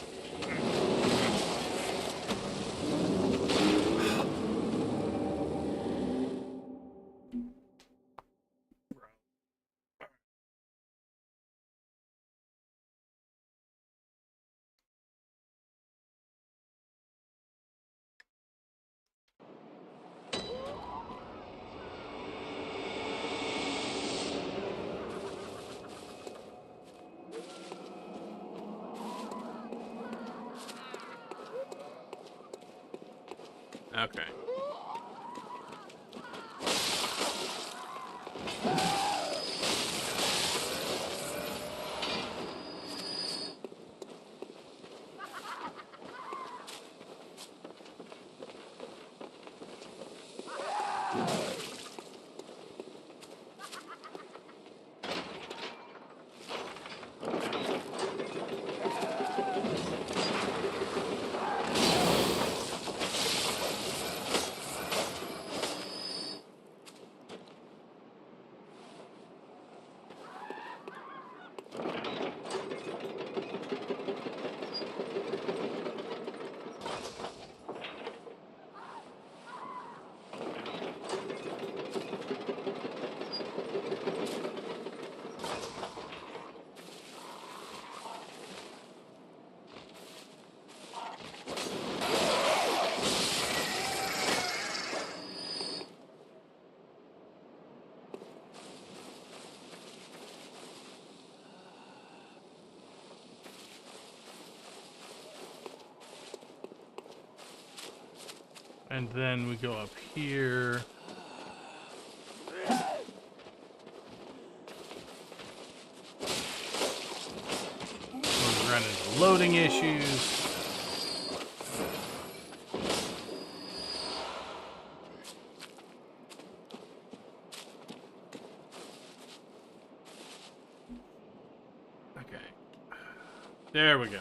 Okay. And then we go up here. We run into loading issues. Okay. There we go.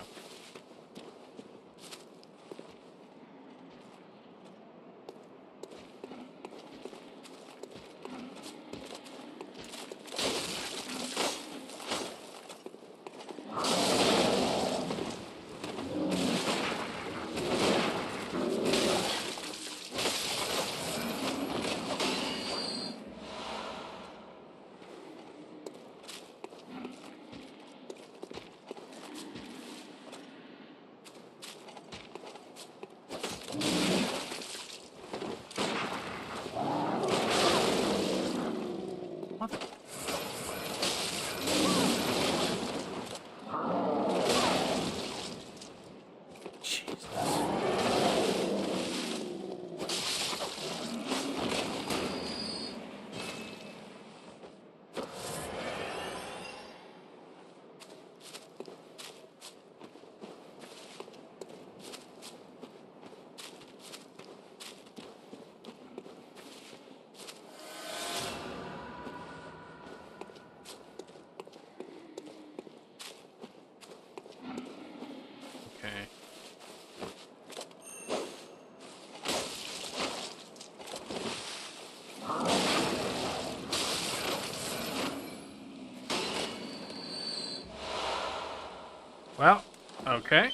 Well, okay.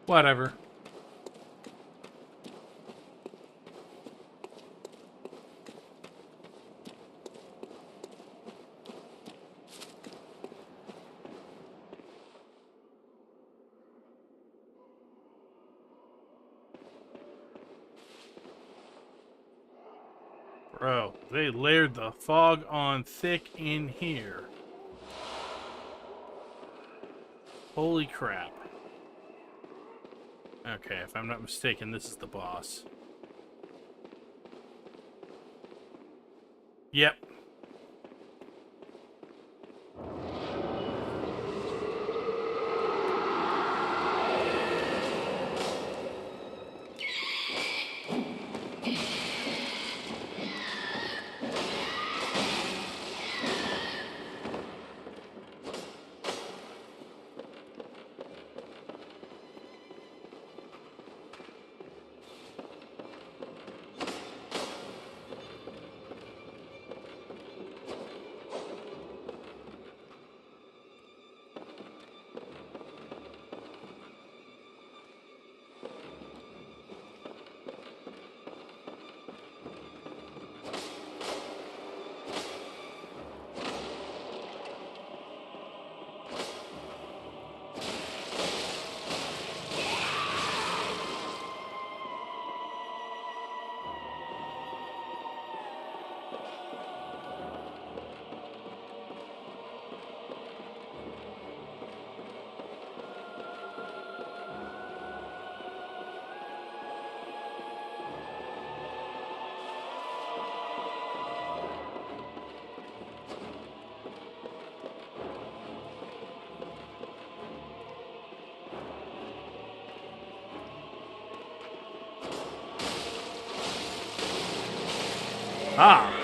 Whatever. Bro, they layered the fog on thick in here. Holy crap. Okay, if I'm not mistaken, this is the boss. Yep. Ah.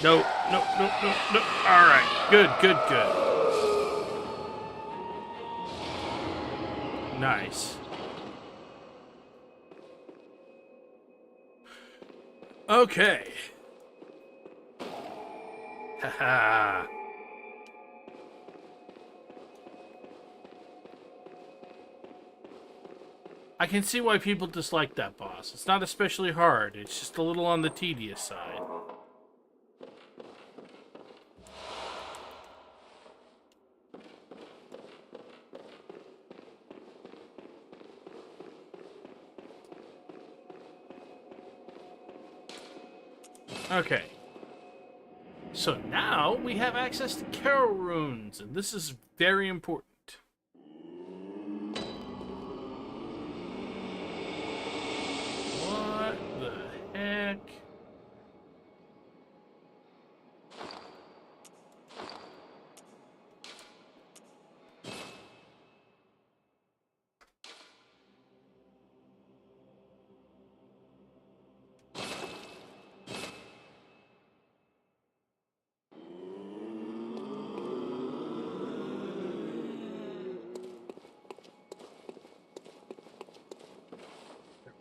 No, no, no, no, no. All right. Good, good, good. Nice. Okay. Haha. I can see why people dislike that boss. It's not especially hard. It's just a little on the tedious side. Okay. So now we have access to Carol runes, and this is very important. What the heck?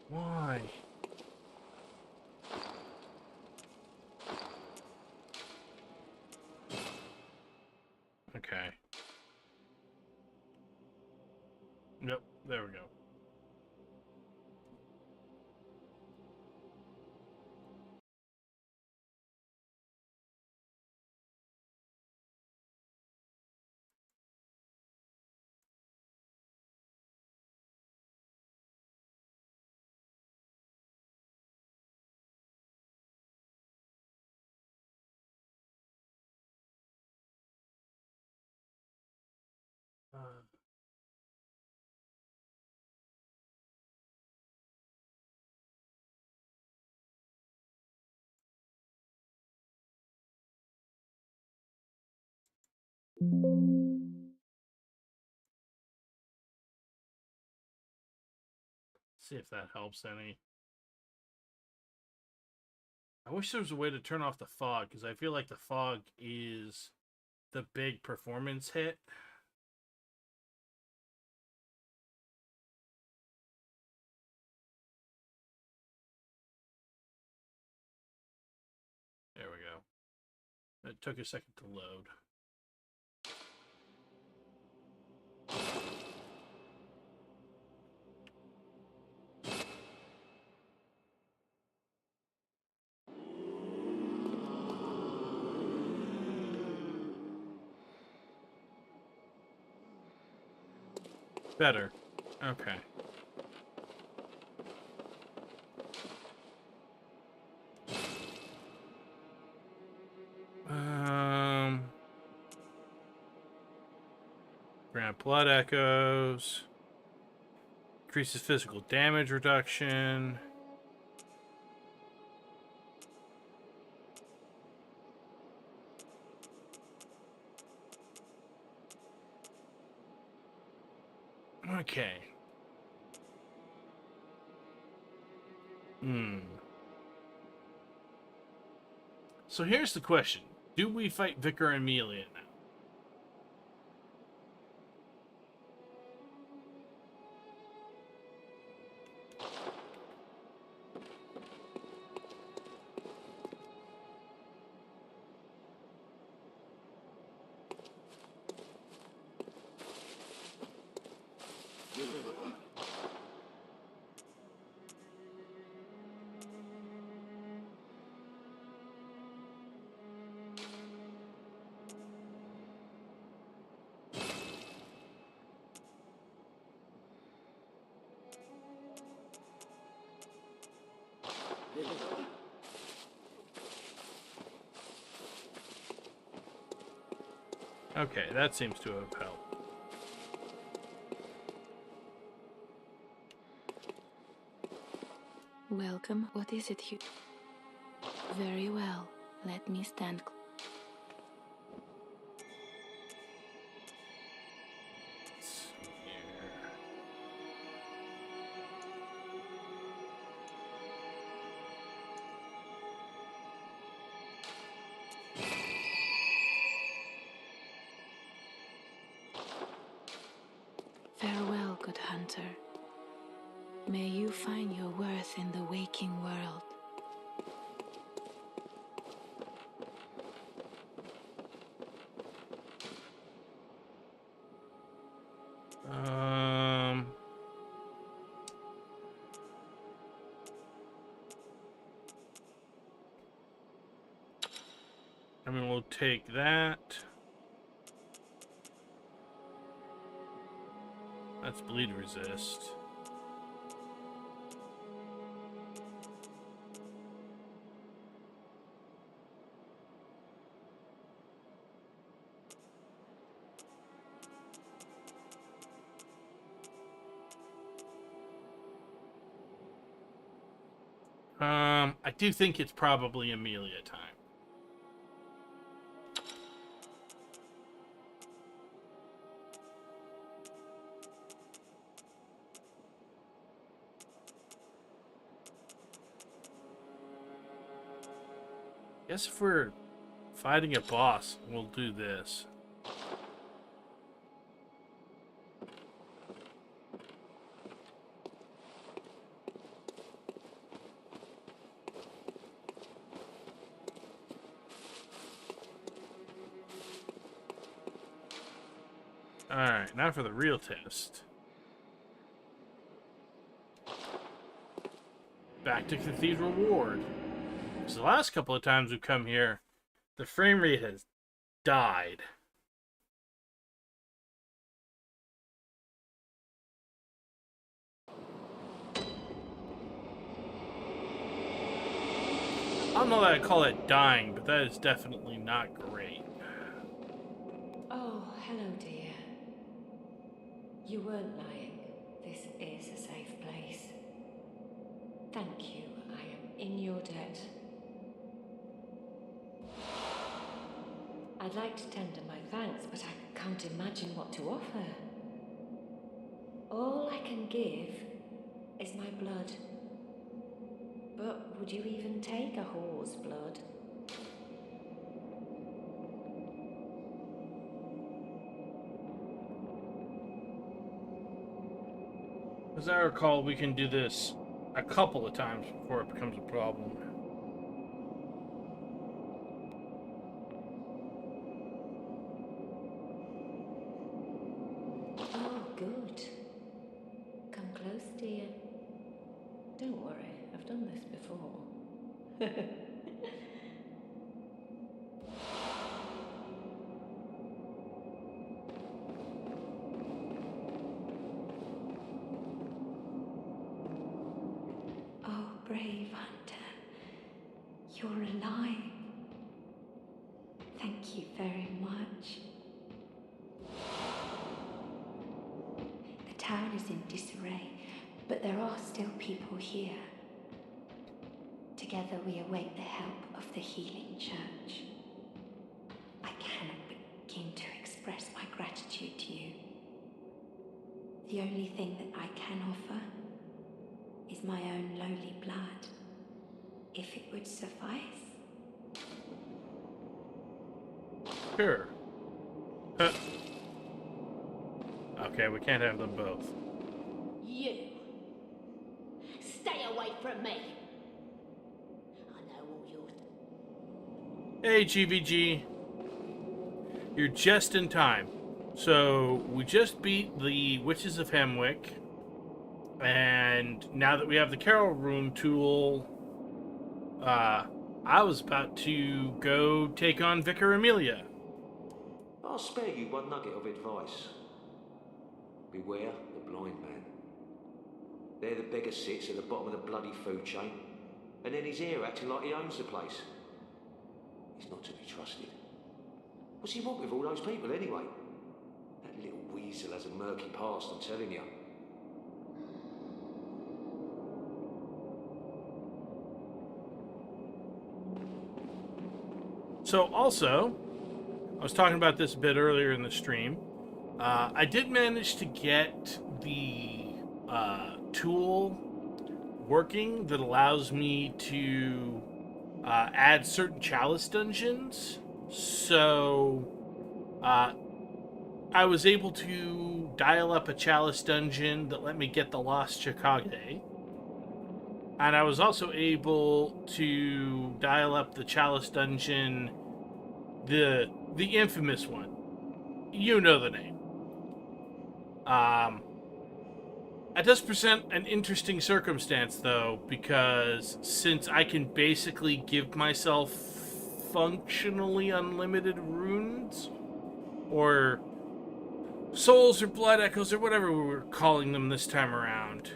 Why? Okay. Nope, there we go. See if that helps any. I wish there was a way to turn off the fog, because I feel like the fog is the big performance hit. There we go. It took a second to load. Better. Okay. Grant blood echoes. Increases physical damage reduction. Okay. So here's the question. Do we fight Vicar Amelia now? Okay, that seems to have helped. Welcome. What is it you... Very well. Let me stand... hunter. May you find your worth in the waking world. I mean, we'll take that. That's bleed resist. I do think it's probably Amelia time. Guess if we're fighting a boss, we'll do this. Alright, now for the real test. Back to Cathedral Ward. Because the last couple of times we've come here, the frame rate has died. I don't know that I call it dying, but that is definitely not great. Oh, hello, dear. You weren't lying. This is a safe place. Thank you. I am in your debt. I'd like to tender my thanks, but I can't imagine what to offer. All I can give is my blood. But would you even take a whore's blood? As I recall, we can do this a couple of times before it becomes a problem. Oh, good. Come close, dear. Don't worry, I've done this before. Oh, brave hunter. You're alive. Thank you very much. The town is in disarray, but there are still people here. Together we await the help of the healing church. I cannot begin to express my gratitude to you. The only thing that I can offer is my own lowly blood, if it would suffice. Sure. Okay, we can't have them both. You! Stay away from me! I know all your... Hey, GVG. You're just in time. So, we just beat the Witches of Hemwick. And now that we have the Carol Room tool, I was about to go take on Vicar Amelia. I'll spare you one nugget of advice. Beware the blind man. There the beggar sits at the bottom of the bloody food chain, and then he's here acting like he owns the place. He's not to be trusted. What's he want with all those people anyway? That little weasel has a murky past, I'm telling you. So also, I was talking about this a bit earlier in the stream. I did manage to get the tool working that allows me to add certain chalice dungeons. So I was able to dial up a chalice dungeon that let me get the Lost Chickage. And I was also able to dial up the chalice dungeon, the infamous one. You know the name. It does present an interesting circumstance, though, because since I can basically give myself functionally unlimited runes, or souls, or blood echoes, or whatever we were calling them this time around,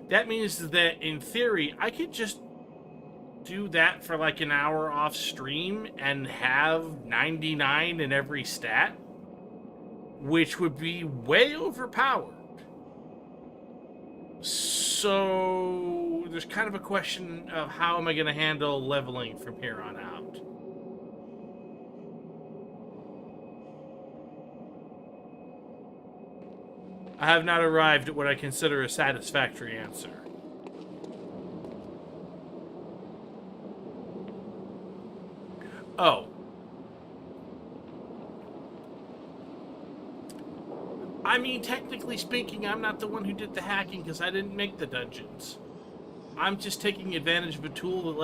that means that, in theory, I could just do that for like an hour off stream and have 99 in every stat, which would be way overpowered. So there's kind of a question of how am I going to handle leveling from here on out. I have not arrived at what I consider a satisfactory answer. Oh. I mean, technically speaking, I'm not the one who did the hacking because I didn't make the dungeons. I'm just taking advantage of a tool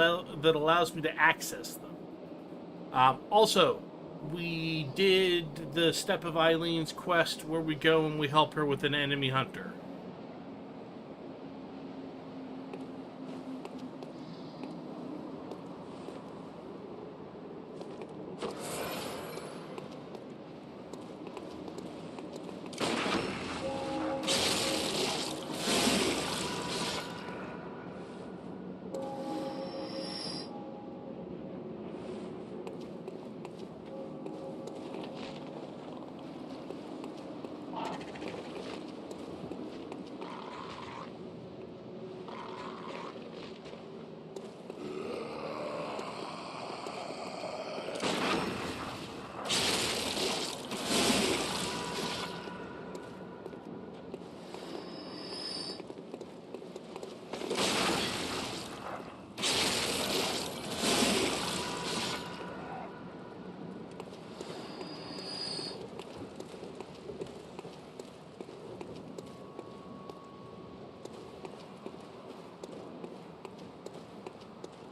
that allows me to access them. Also, we did the Step of Eileen's quest where we go and we help her with an enemy hunter.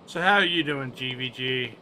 So how are you doing, GVG?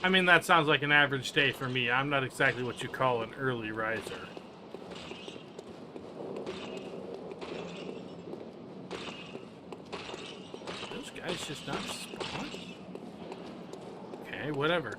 I mean, that sounds like an average day for me. I'm not exactly what you call an early riser. Those guys just not spawn? Okay, whatever.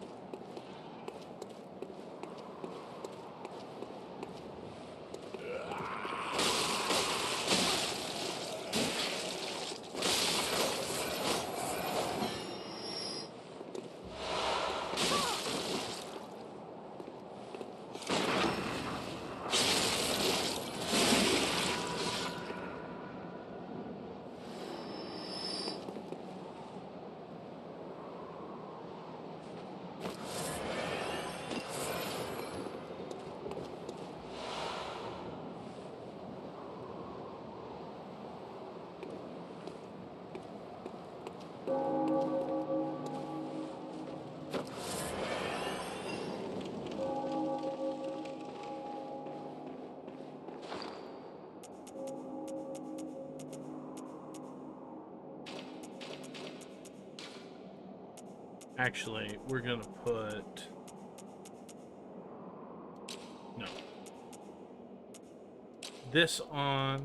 Actually, we're gonna put... No. This on...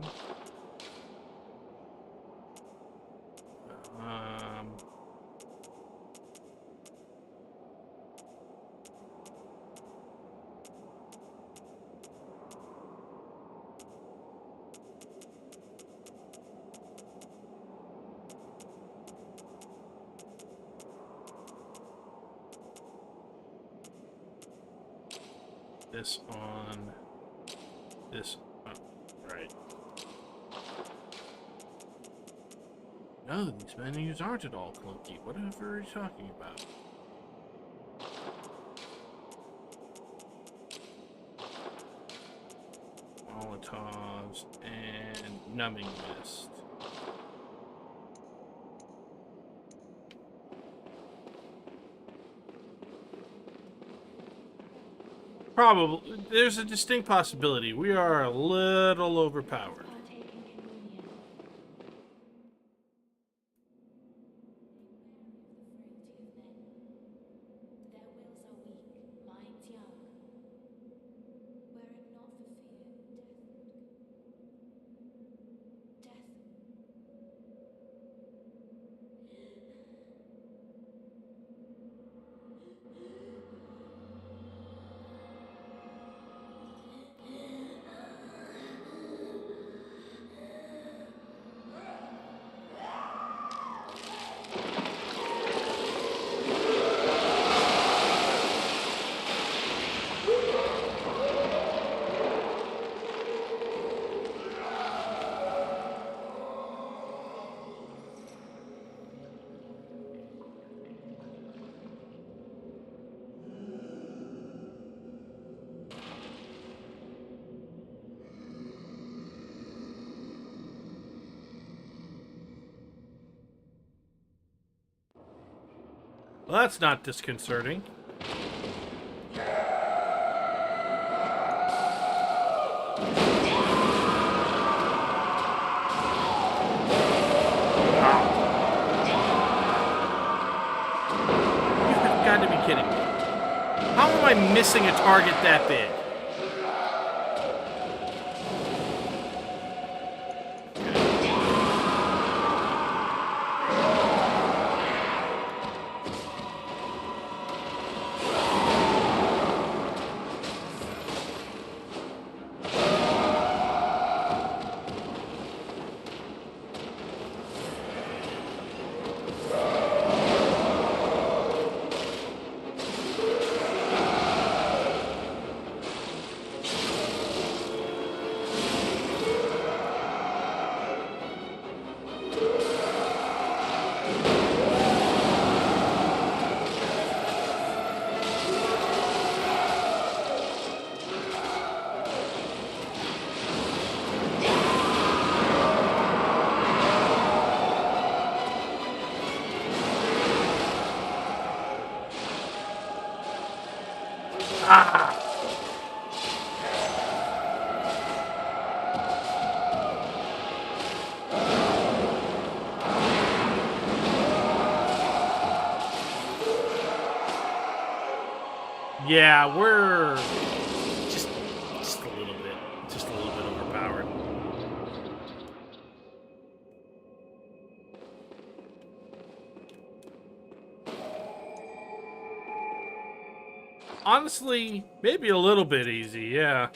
this on this. Oh, right. No, these menus aren't at all clunky. Whatever are you talking about? Molotovs and numbing mist. Probably. There's a distinct possibility. We are a little overpowered. Partaking communion. Their wills are weak, minds young. Were it not for fear, death. Well, that's not disconcerting. You've got to be kidding me. How am I missing a target that big? Yeah, we're just a little bit overpowered. Honestly, maybe a little bit easy, yeah.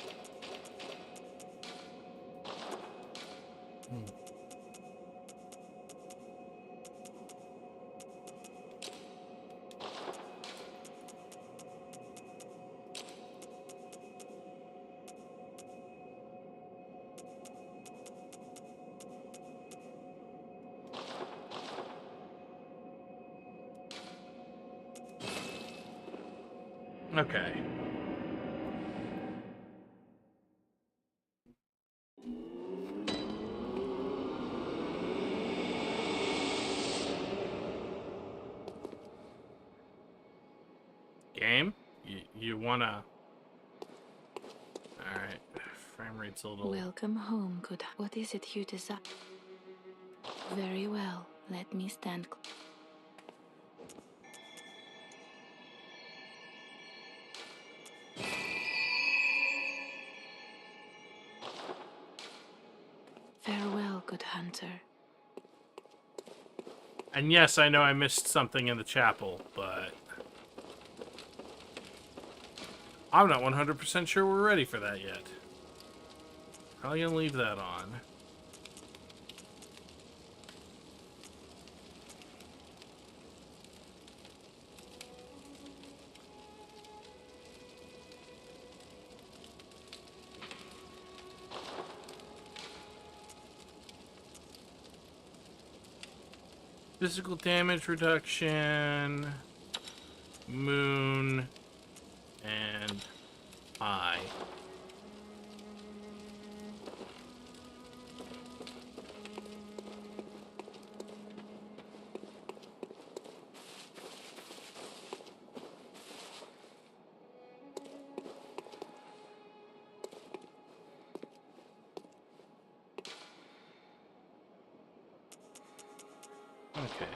Okay. Game? You wanna... Alright. Frame rate's a little... Welcome home, good. What is it you desire? Very well. Let me stand. Farewell, good hunter. And yes, I know I missed something in the chapel, but... I'm not 100% sure we're ready for that yet. Probably gonna leave that on. Physical damage reduction, moon, and eye. Okay.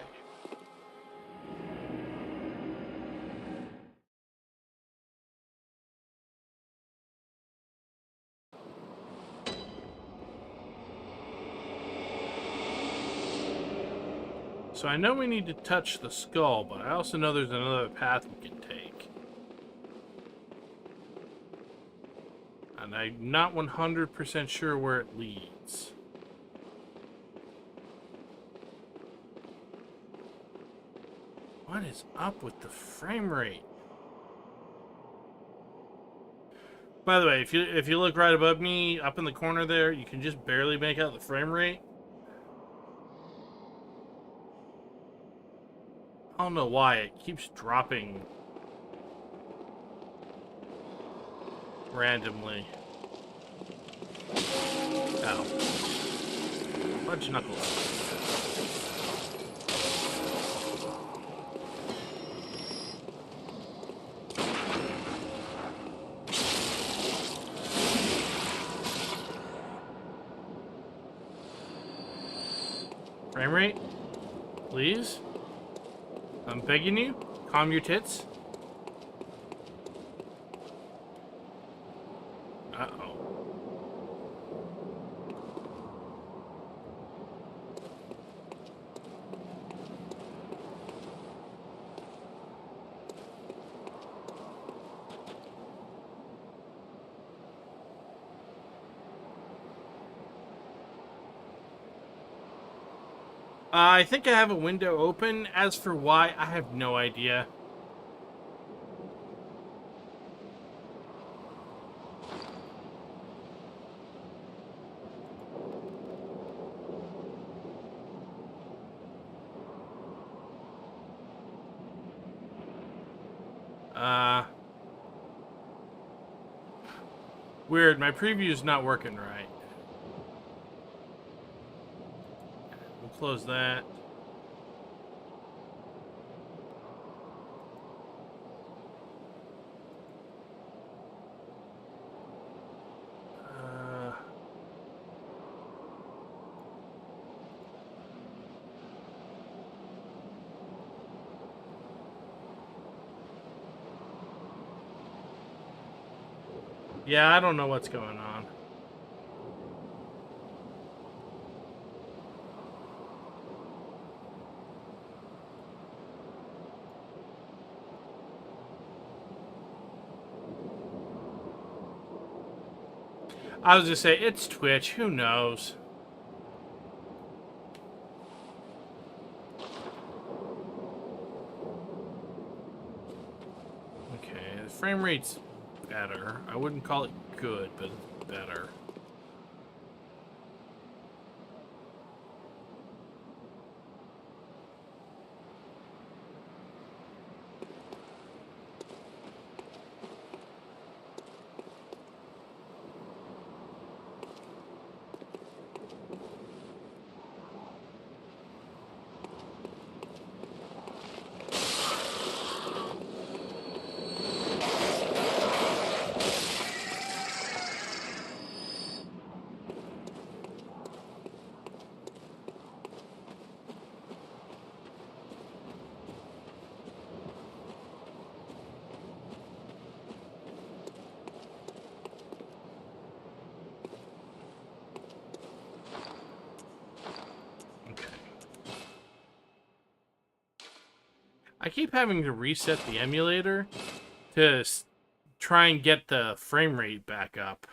So I know we need to touch the skull, but I also know there's another path we can take. And I'm not 100% sure where it leads. What is up with the frame rate? By the way, if you look right above me, up in the corner there, you can just barely make out the frame rate. I don't know why it keeps dropping randomly. Ow. Fudge knuckles. Frame rate? Please? I'm begging you, calm your tits. Uh-oh. I think I have a window open. As for why, I have no idea. Weird, my preview's not working right. We'll close that. Yeah, I don't know what's going on. I was just say it's Twitch. Who knows? Okay, the frame rate's better. I wouldn't call it good, but it's better. I keep having to reset the emulator to try and get the frame rate back up.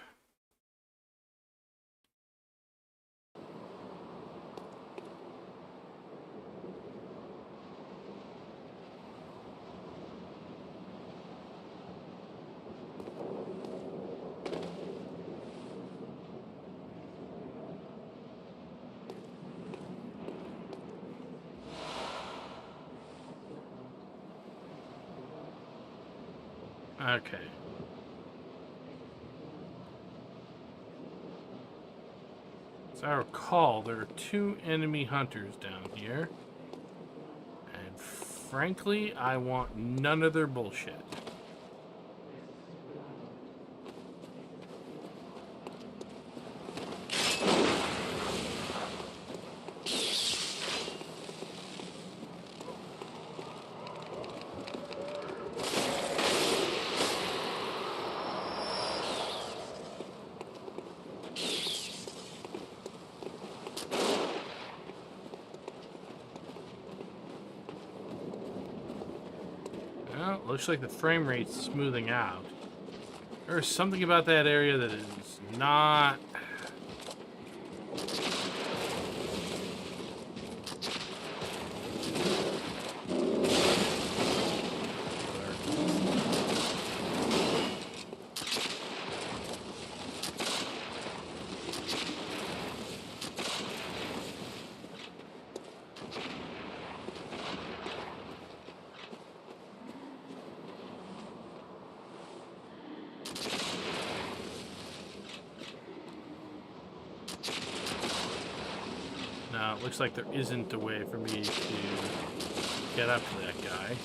Okay. As I recall, there are 2 enemy hunters down here. And frankly, I want none of their bullshit. Well, looks like the frame rate's smoothing out. There's something about that area that is not... No, it looks like there isn't a way for me to get up to that guy.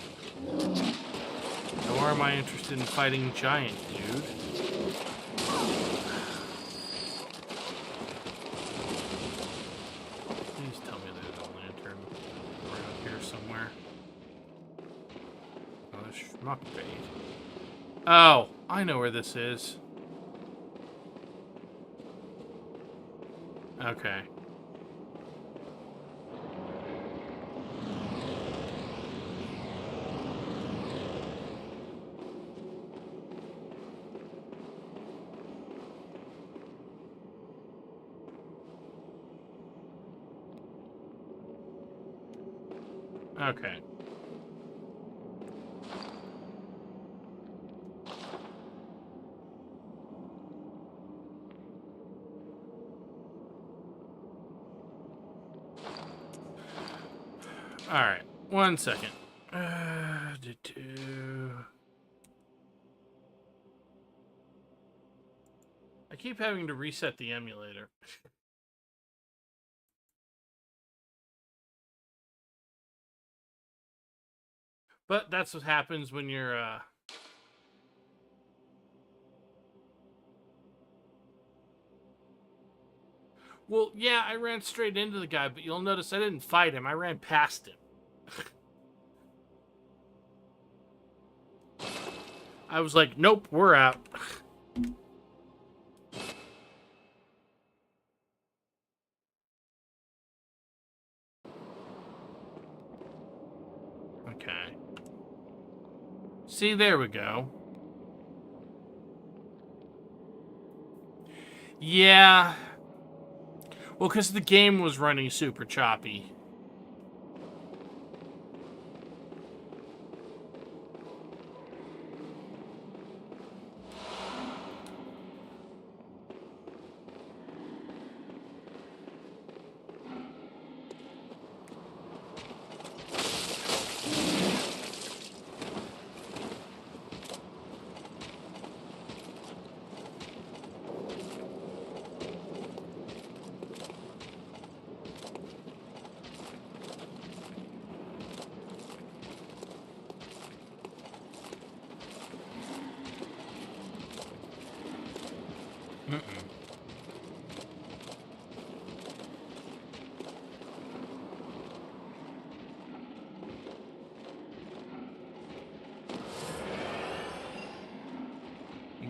Nor am I interested in fighting giant dude. Please tell me there's a lantern around here somewhere. Oh, there's schmuck bait. Oh, I know where this is. Okay. Okay. All right. 1 second. I keep having to reset the emulator. But that's what happens when you're, Well, yeah, I ran straight into the guy, but you'll notice I didn't fight him. I ran past him. I was like, nope, we're out. Okay. See, there we go. Yeah. Well, because the game was running super choppy.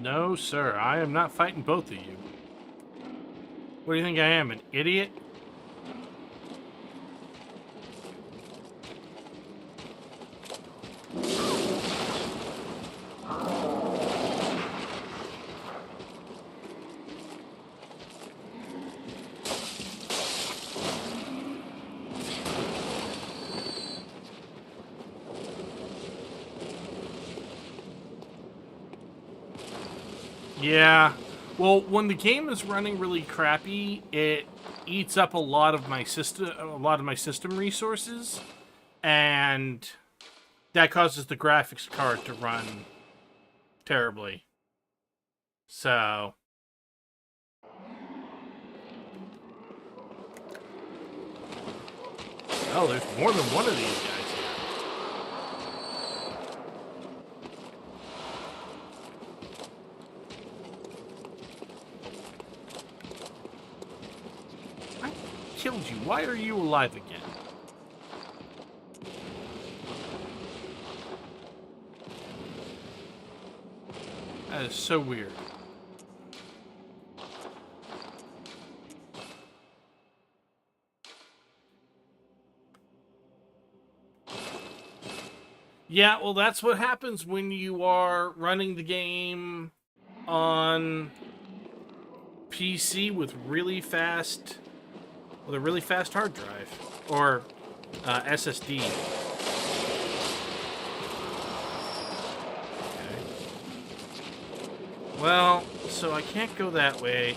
No, sir. I am not fighting both of you. What do you think I am, an idiot? Yeah. Well, when the game is running really crappy, it eats up a lot of my system resources, and that causes the graphics card to run terribly. So... Oh, there's more than one of these guys here. I killed you. Why are you alive again? That is so weird. Yeah, well, that's what happens when you are running the game on PC with a really fast hard drive or SSD. Okay. Well, so I can't go that way,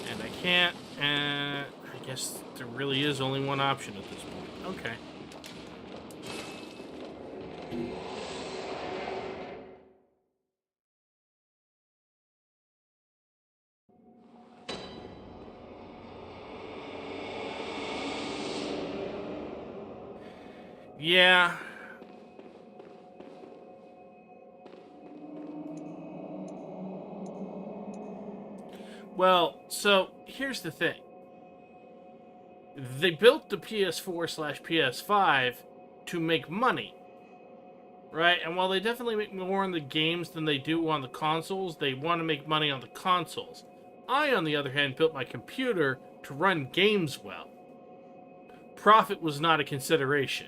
and I can't. I guess there really is only one option at this point. Okay. Yeah. Well, so here's the thing. They built the PS4/PS5 to make money, right? And while they definitely make more on the games than they do on the consoles, they want to make money on the consoles. I, on the other hand, built my computer to run games well. Profit was not a consideration.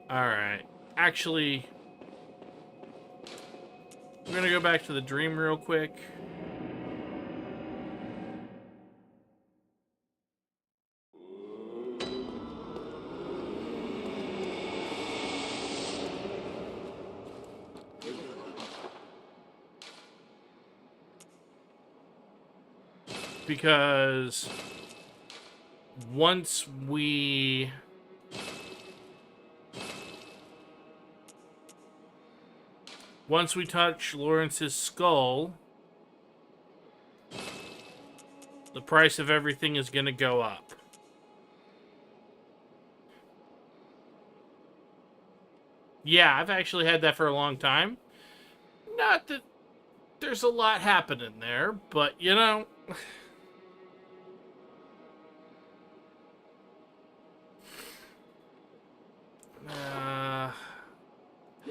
Alright. Actually, we're going to go back to the dream real quick. Because once we touch Lawrence's skull, the price of everything is going to go up. Yeah, I've actually had that for a long time. Not that there's a lot happening there, but, you know...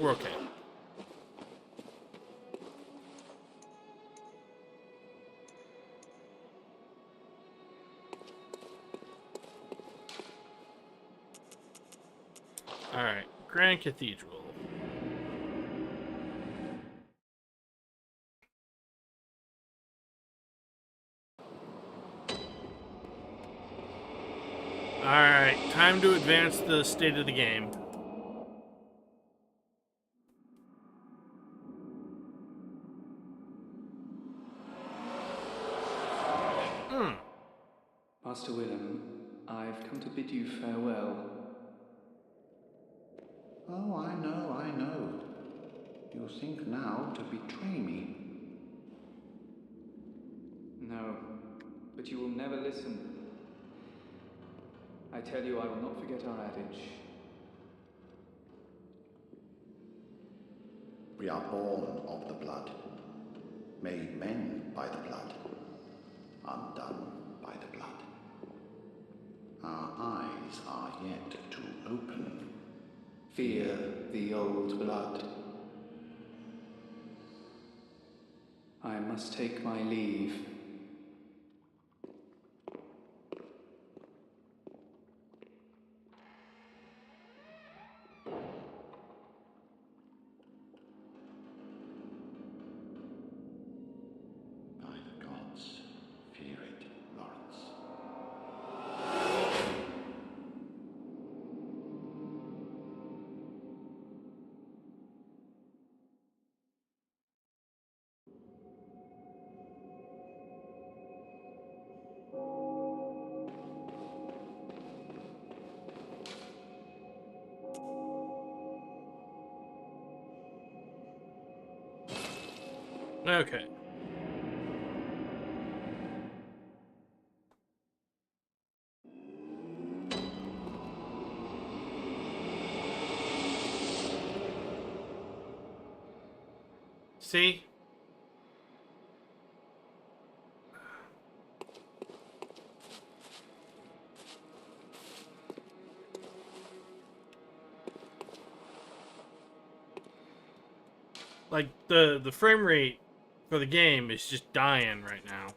we're okay. Alright, Grand Cathedral. Alright, time to advance the state of the game. Master Willem, I've come to bid you farewell. Oh, I know. You think now to betray me. No, but you will never listen. I tell you, I will not forget our adage. We are born of the blood, made men by the blood, undone by the blood. Our eyes are yet to open. Fear the old blood. I must take my leave. By the gods, fear it, Lawrence. Okay. See? Like, the frame rate for the game is just dying right now.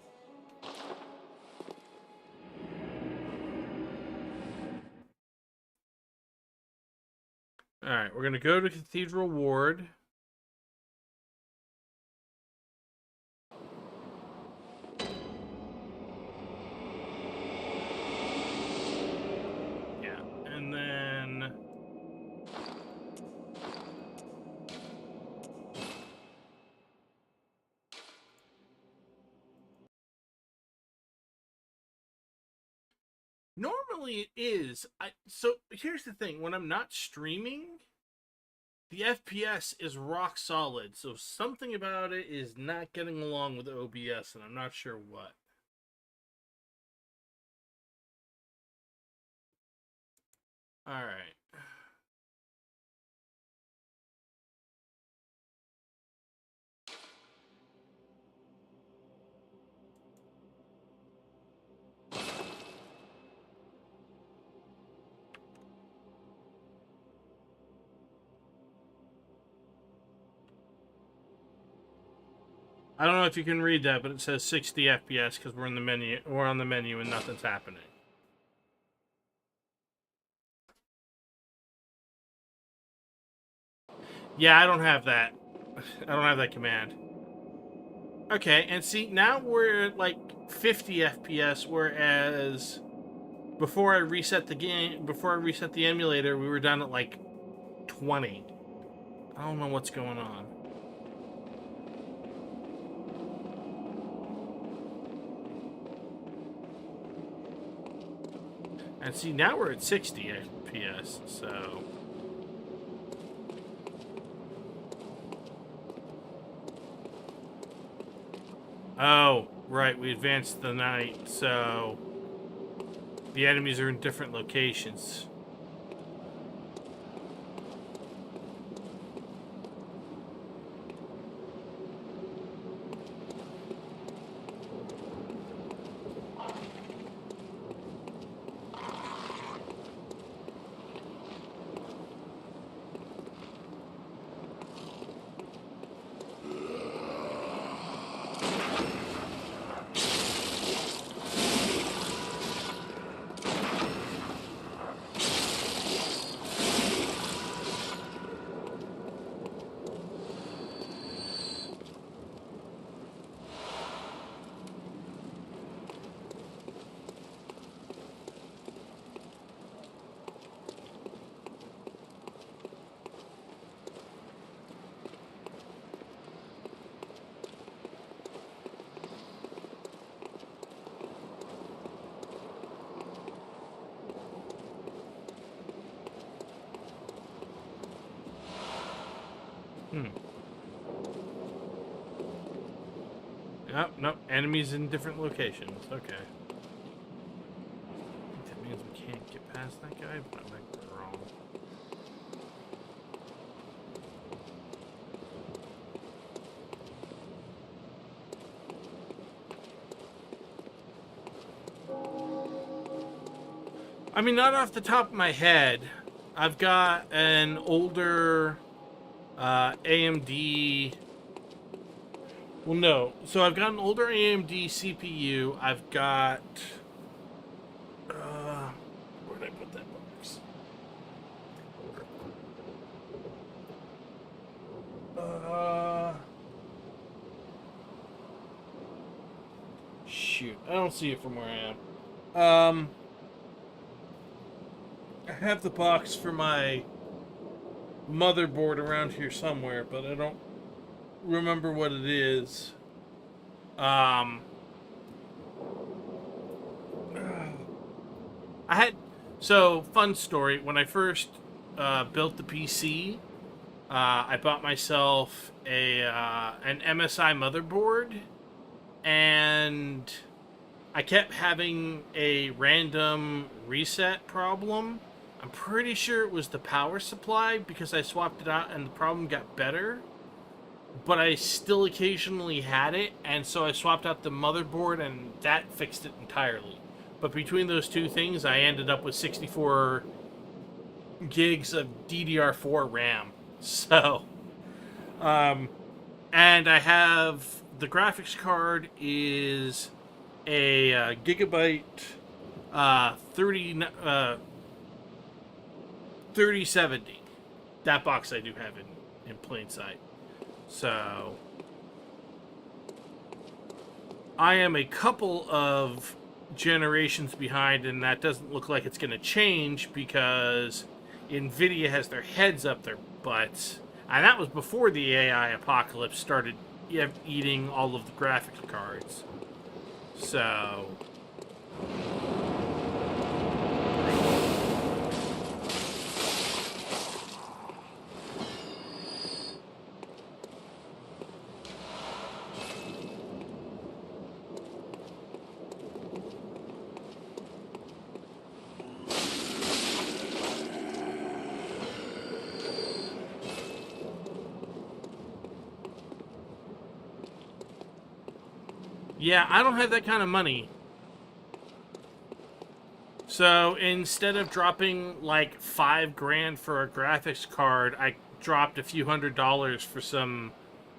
Alright, we're gonna go to Cathedral Ward. Yeah, and then... Normally it is. So here's the thing. When I'm not streaming, the FPS is rock solid. So something about it is not getting along with OBS, and I'm not sure what. Alright. I don't know if you can read that, but it says 60 FPS because we're in the menu. We're on the menu and nothing's happening. Yeah, I don't have that. I don't have that command. Okay, and see, now we're at like 50 FPS, whereas before I reset the game, before I reset the emulator, we were down at like 20. I don't know what's going on. And see, now we're at 60 FPS, so... Oh, right, we advanced the night, so... The enemies are in different locations. Oh, no, enemies in different locations. Okay. I think that means we can't get past that guy, but I might be wrong. I mean, not off the top of my head. I've got an older AMD... Well, no. So I've got an older AMD CPU. I've got... where did I put that box? Shoot. I don't see it from where I am. I have the box for my motherboard around here somewhere, but I don't remember what it is. I had... So, fun story. When I first built the PC, I bought myself an MSI motherboard, and I kept having a random reset problem. I'm pretty sure it was the power supply because I swapped it out and the problem got better. But I still occasionally had it, and so I swapped out the motherboard and that fixed it entirely. But between those two things, I ended up with 64 gigs of DDR4 RAM. So, and I have the graphics card is a gigabyte 3070. That box I do have in plain sight. So I am a couple of generations behind, and that doesn't look like it's going to change because Nvidia has their heads up their butts, and that was before the AI apocalypse started eating all of the graphics cards. So yeah, I don't have that kind of money. So instead of dropping like $5,000 for a graphics card, I dropped a few $100s for some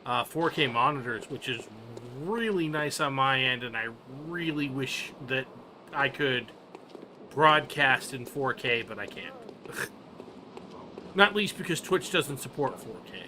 4K monitors, which is really nice on my end, and I really wish that I could broadcast in 4K, but I can't. Not least because Twitch doesn't support 4K.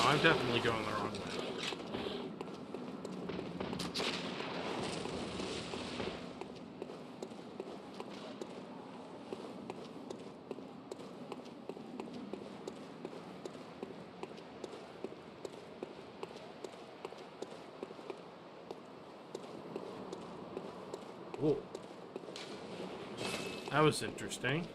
I'm definitely going the wrong way. Whoa. That was interesting.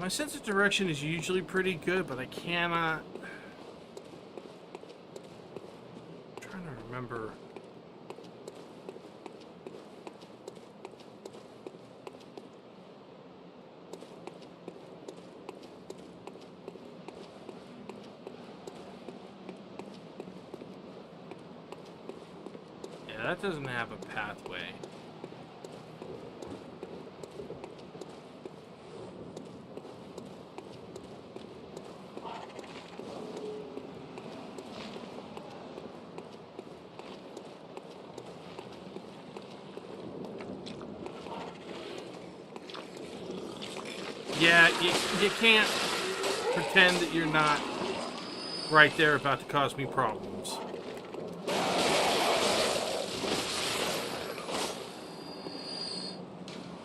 My sense of direction is usually pretty good, but I cannot... I'm trying to remember... Yeah, that doesn't have a pathway. Yeah, you can't pretend that you're not right there about to cause me problems.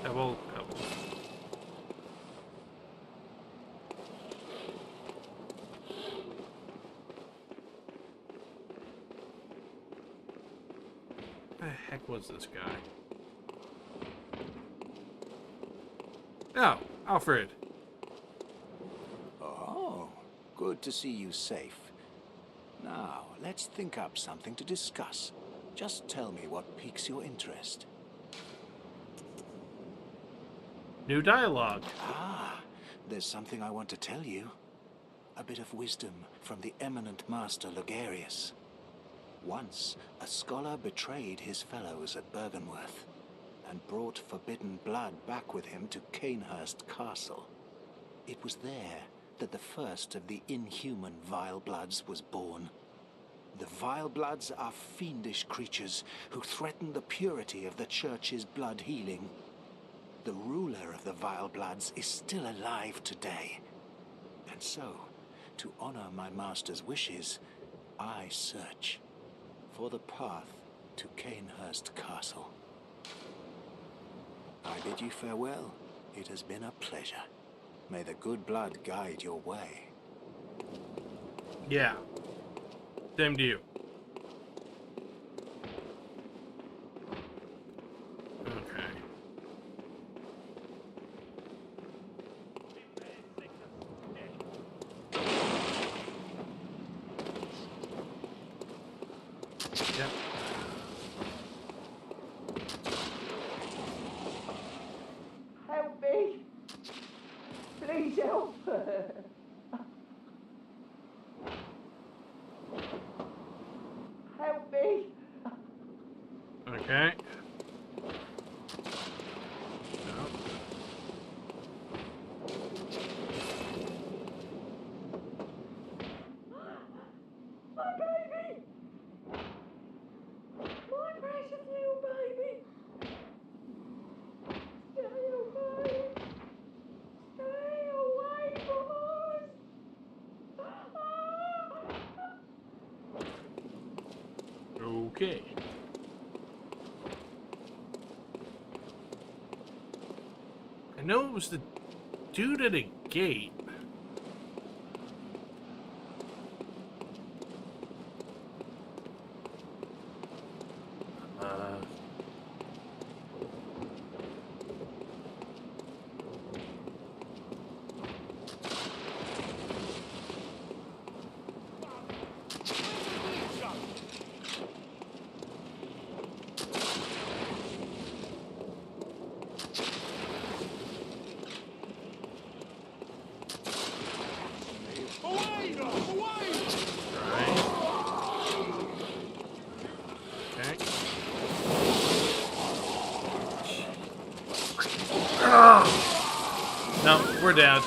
Pebble, pebble. heck was this guy? Oh, Alfred. Oh, good to see you safe. Now, let's think up something to discuss. Just tell me what piques your interest. New dialogue. Ah, there's something I want to tell you. A bit of wisdom from the eminent master Logarius. Once, a scholar betrayed his fellows at Bergenworth and brought forbidden blood back with him to Canehurst Castle. It was there that the first of the inhuman Vile Bloods was born. The Vile Bloods are fiendish creatures who threaten the purity of the Church's blood healing. The ruler of the Vile Bloods is still alive today. And so, to honor my master's wishes, I search for the path to Canehurst Castle. I bid you farewell. It has been a pleasure. May the good blood guide your way. Yeah. Same to you. Okay. Yep. Help me! Please help! Help me! Okay. My baby! My precious little baby! Stay away! Stay away from us! Okay. I know it was the dude at a gate. No, we're down.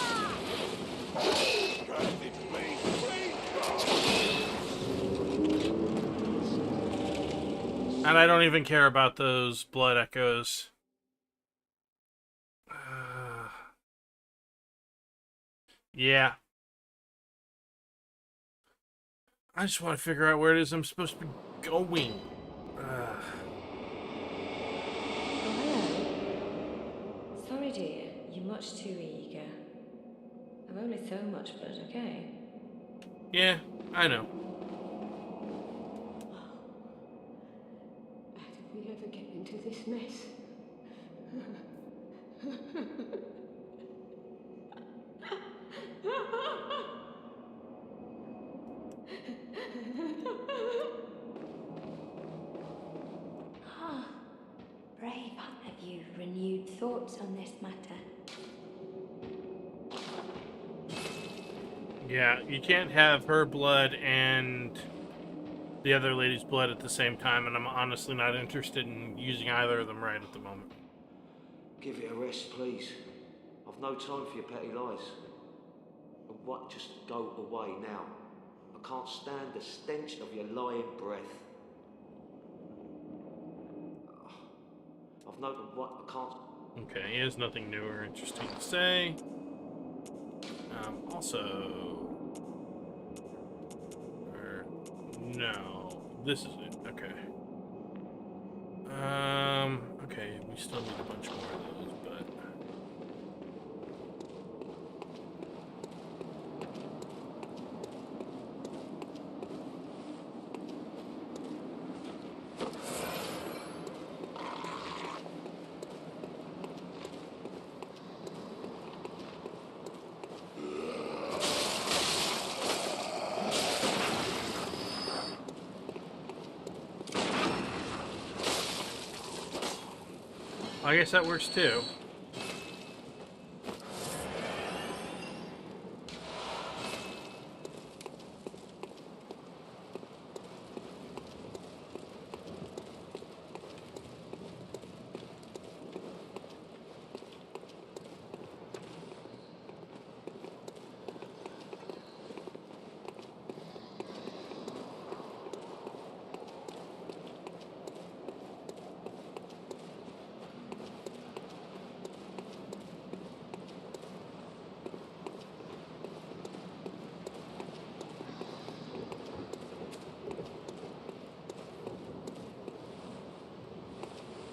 And I don't even care about those blood echoes. Yeah. I just want to figure out where it is I'm supposed to be going. Oh, hello. Sorry, dear. You're much too eager. I've only so much blood, okay? Yeah, I know. How did we ever get into this mess? Ah, brave. Have you renewed thoughts on this matter? Yeah, you can't have her blood and the other lady's blood at the same time, and I'm honestly not interested in using either of them right at the moment. Give it a rest, please. I've no time for your petty lies. And what? Just go away now. I can't stand the stench of your lying breath. I've no what? I can't. Okay, he has nothing new or interesting to say. No, this is it. Okay. Okay, we still need a bunch more of those, but. I guess that works too.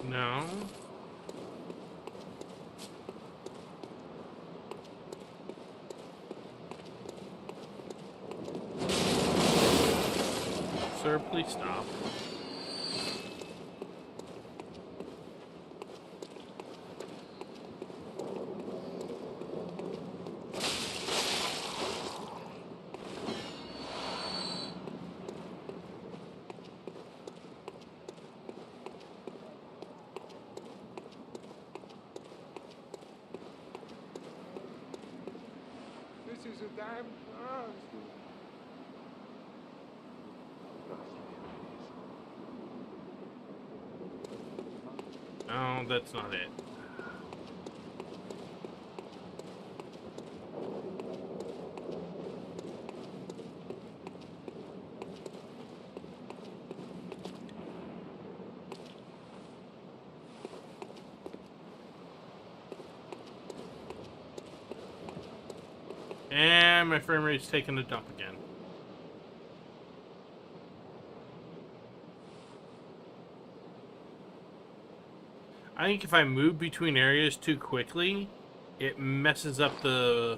No. Sir, please stop. This is a damn farce. No, that's not it. And my frame rate's taking a dump again. I think if I move between areas too quickly, it messes up the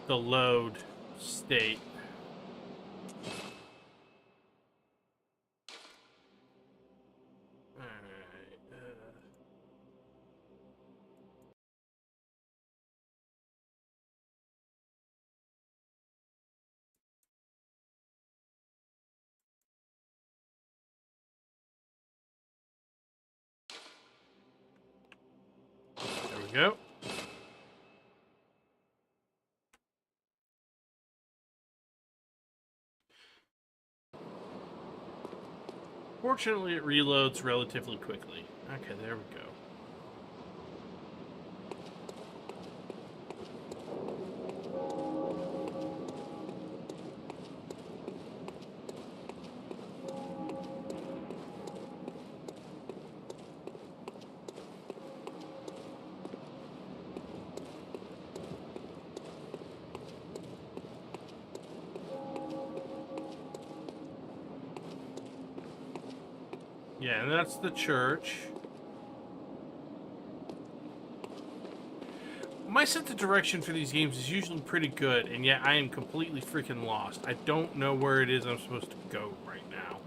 load state. There we go. Fortunately, it reloads relatively quickly. Okay, there we go. Yeah, and that's the church. My sense of direction for these games is usually pretty good, and yet I am completely freaking lost. I don't know where it is I'm supposed to go right now.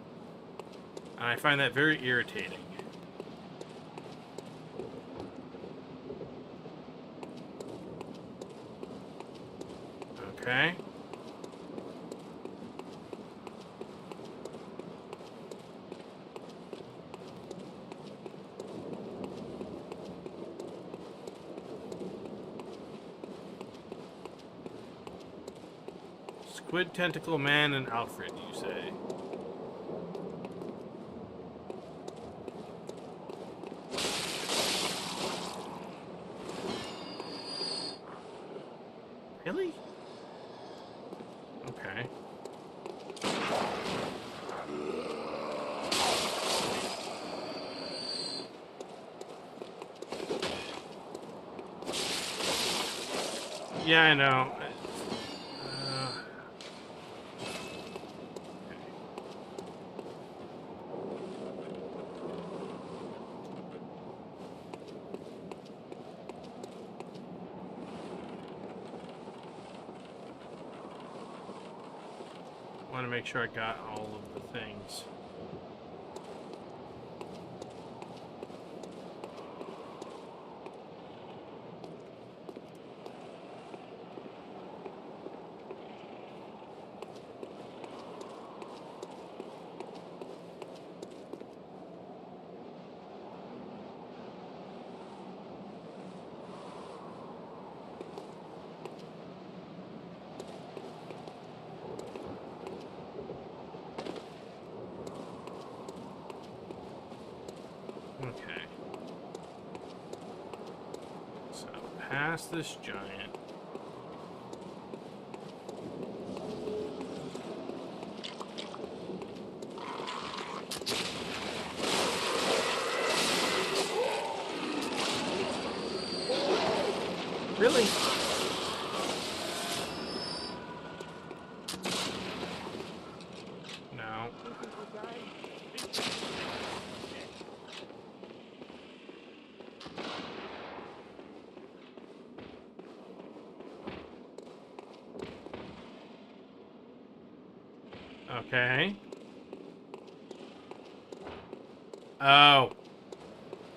And I find that very irritating. Okay. Squid Tentacle Man and Alfred, you say? Really? Okay. Yeah, I know. Want to make sure I got all of the things. past this giant. Really? No. Okay. Oh.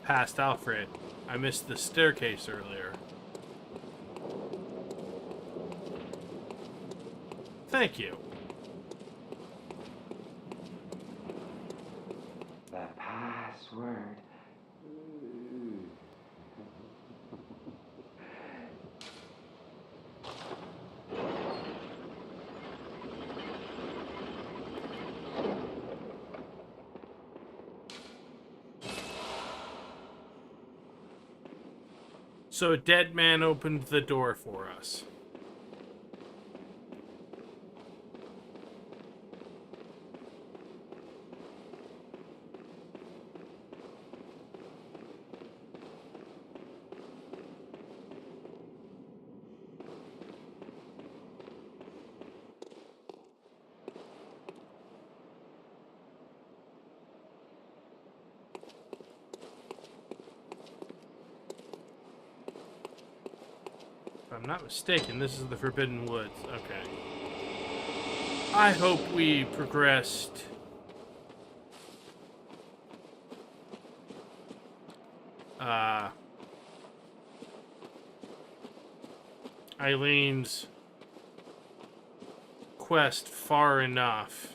Past Alfred. I missed the staircase earlier. Thank you. The password. So a dead man opened the door for us. If I'm not mistaken, this is the Forbidden Woods. Okay. I hope we progressed. Eileen's quest far enough.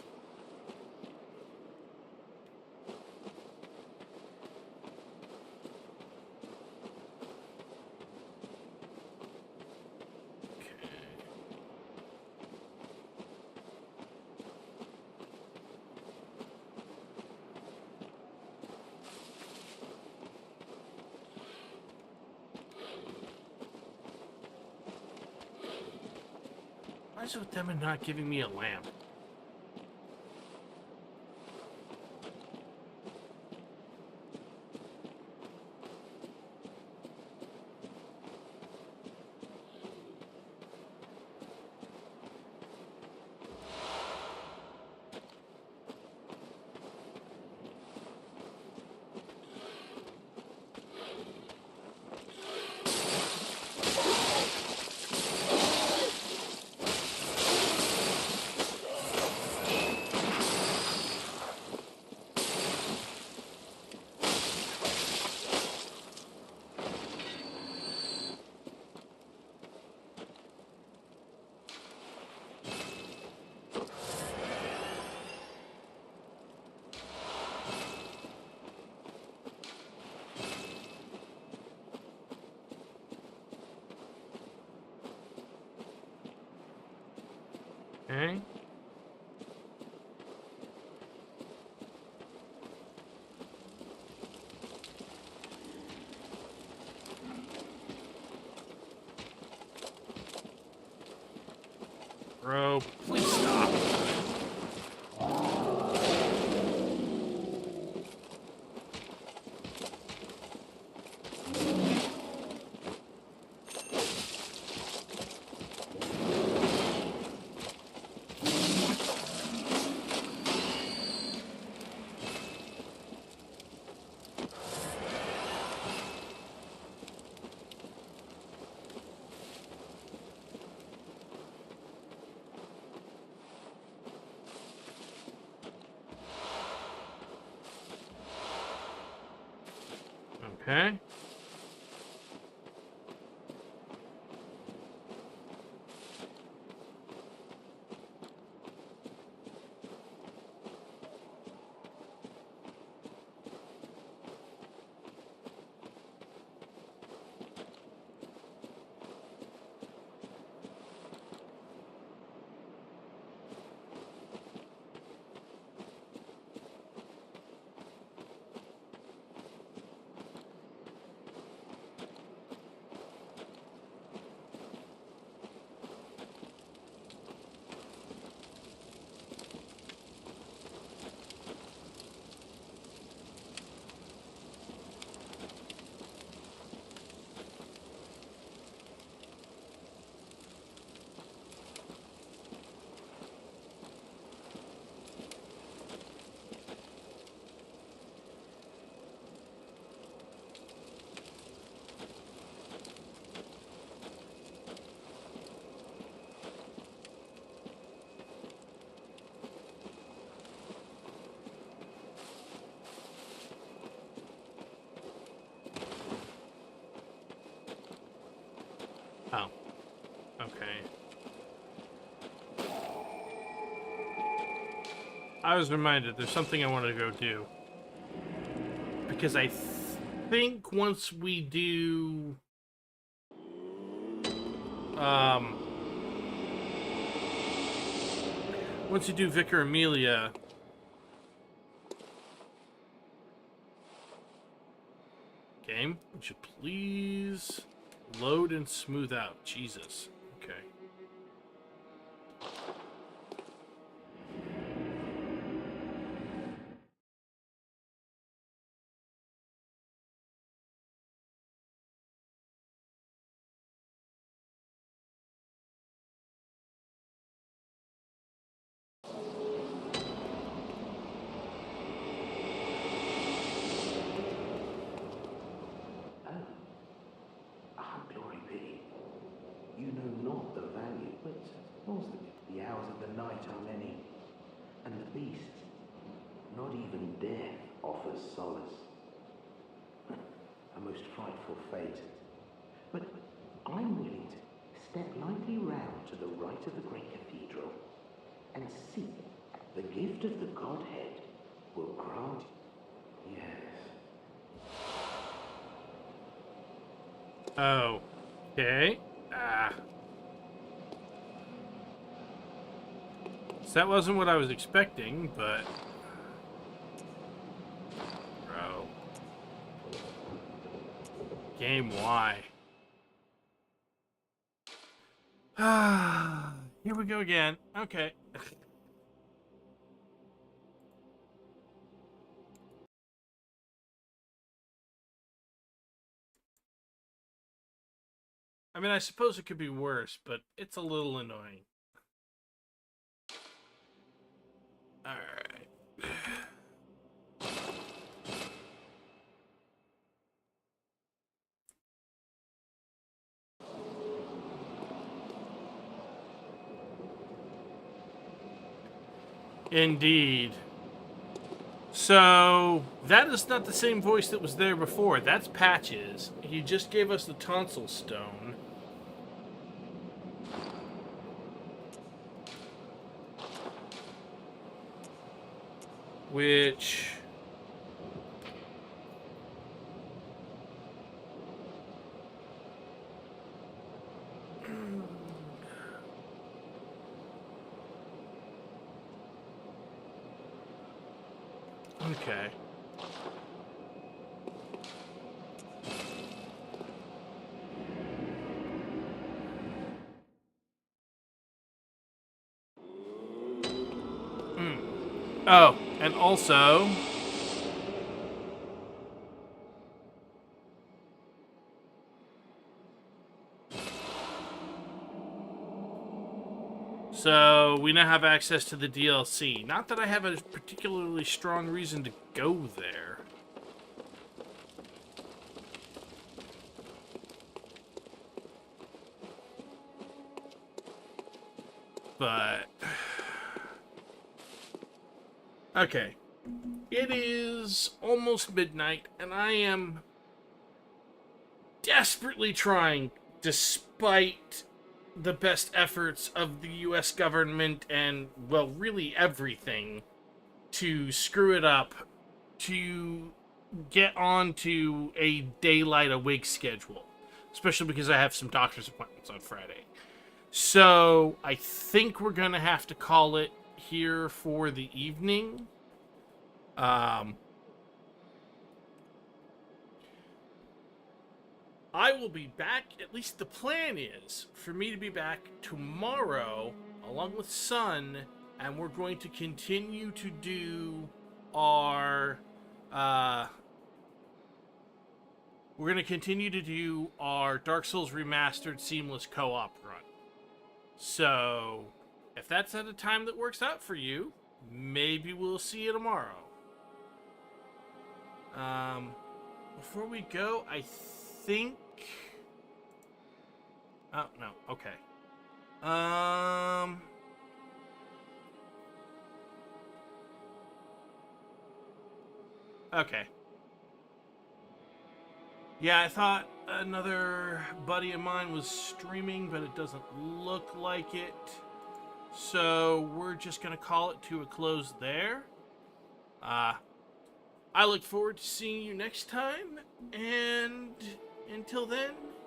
Why is it with them and not giving me a lamp? Okay. Bro, please stop. Okay. I was reminded there's something I wanted to go do. Because I think once we do... once you do Vicar Amelia... Game, would you please load and smooth out? Jesus. Okay. Glory be. You know not the value, but suppose the hours of the night are many, and the beast, not even death, offers solace. A most frightful fate. But I'm willing to step lightly round to the right of the great cathedral and seek the gift of the Godhead will grant. Yes. Oh. Okay. So that wasn't what I was expecting, but... Bro. Game, why? Here we go again. Okay. I mean, I suppose it could be worse, but it's a little annoying. Alright. Indeed. So, that is not the same voice that was there before. That's Patches. He just gave us the tonsil stone. Which... Okay. Oh, and also... So, we now have access to the DLC. Not that I have a particularly strong reason to go there. But... Okay. It is almost midnight, and I am desperately trying, despite the best efforts of the US government and, well, really everything, to screw it up, to get onto a daylight awake schedule. Especially because I have some doctor's appointments on Friday. So, I think we're going to have to call it here for the evening. I will be back, at least the plan is, for me to be back tomorrow, along with Sun, and we're going to continue to do our, Dark Souls Remastered Seamless Co-op run. So, if that's at a time that works out for you, maybe we'll see you tomorrow. Before we go, I think... Oh, no. Okay. Okay. Yeah, I thought another buddy of mine was streaming, but it doesn't look like it. So we're just going to call it to a close there. I look forward to seeing you next time, and until then,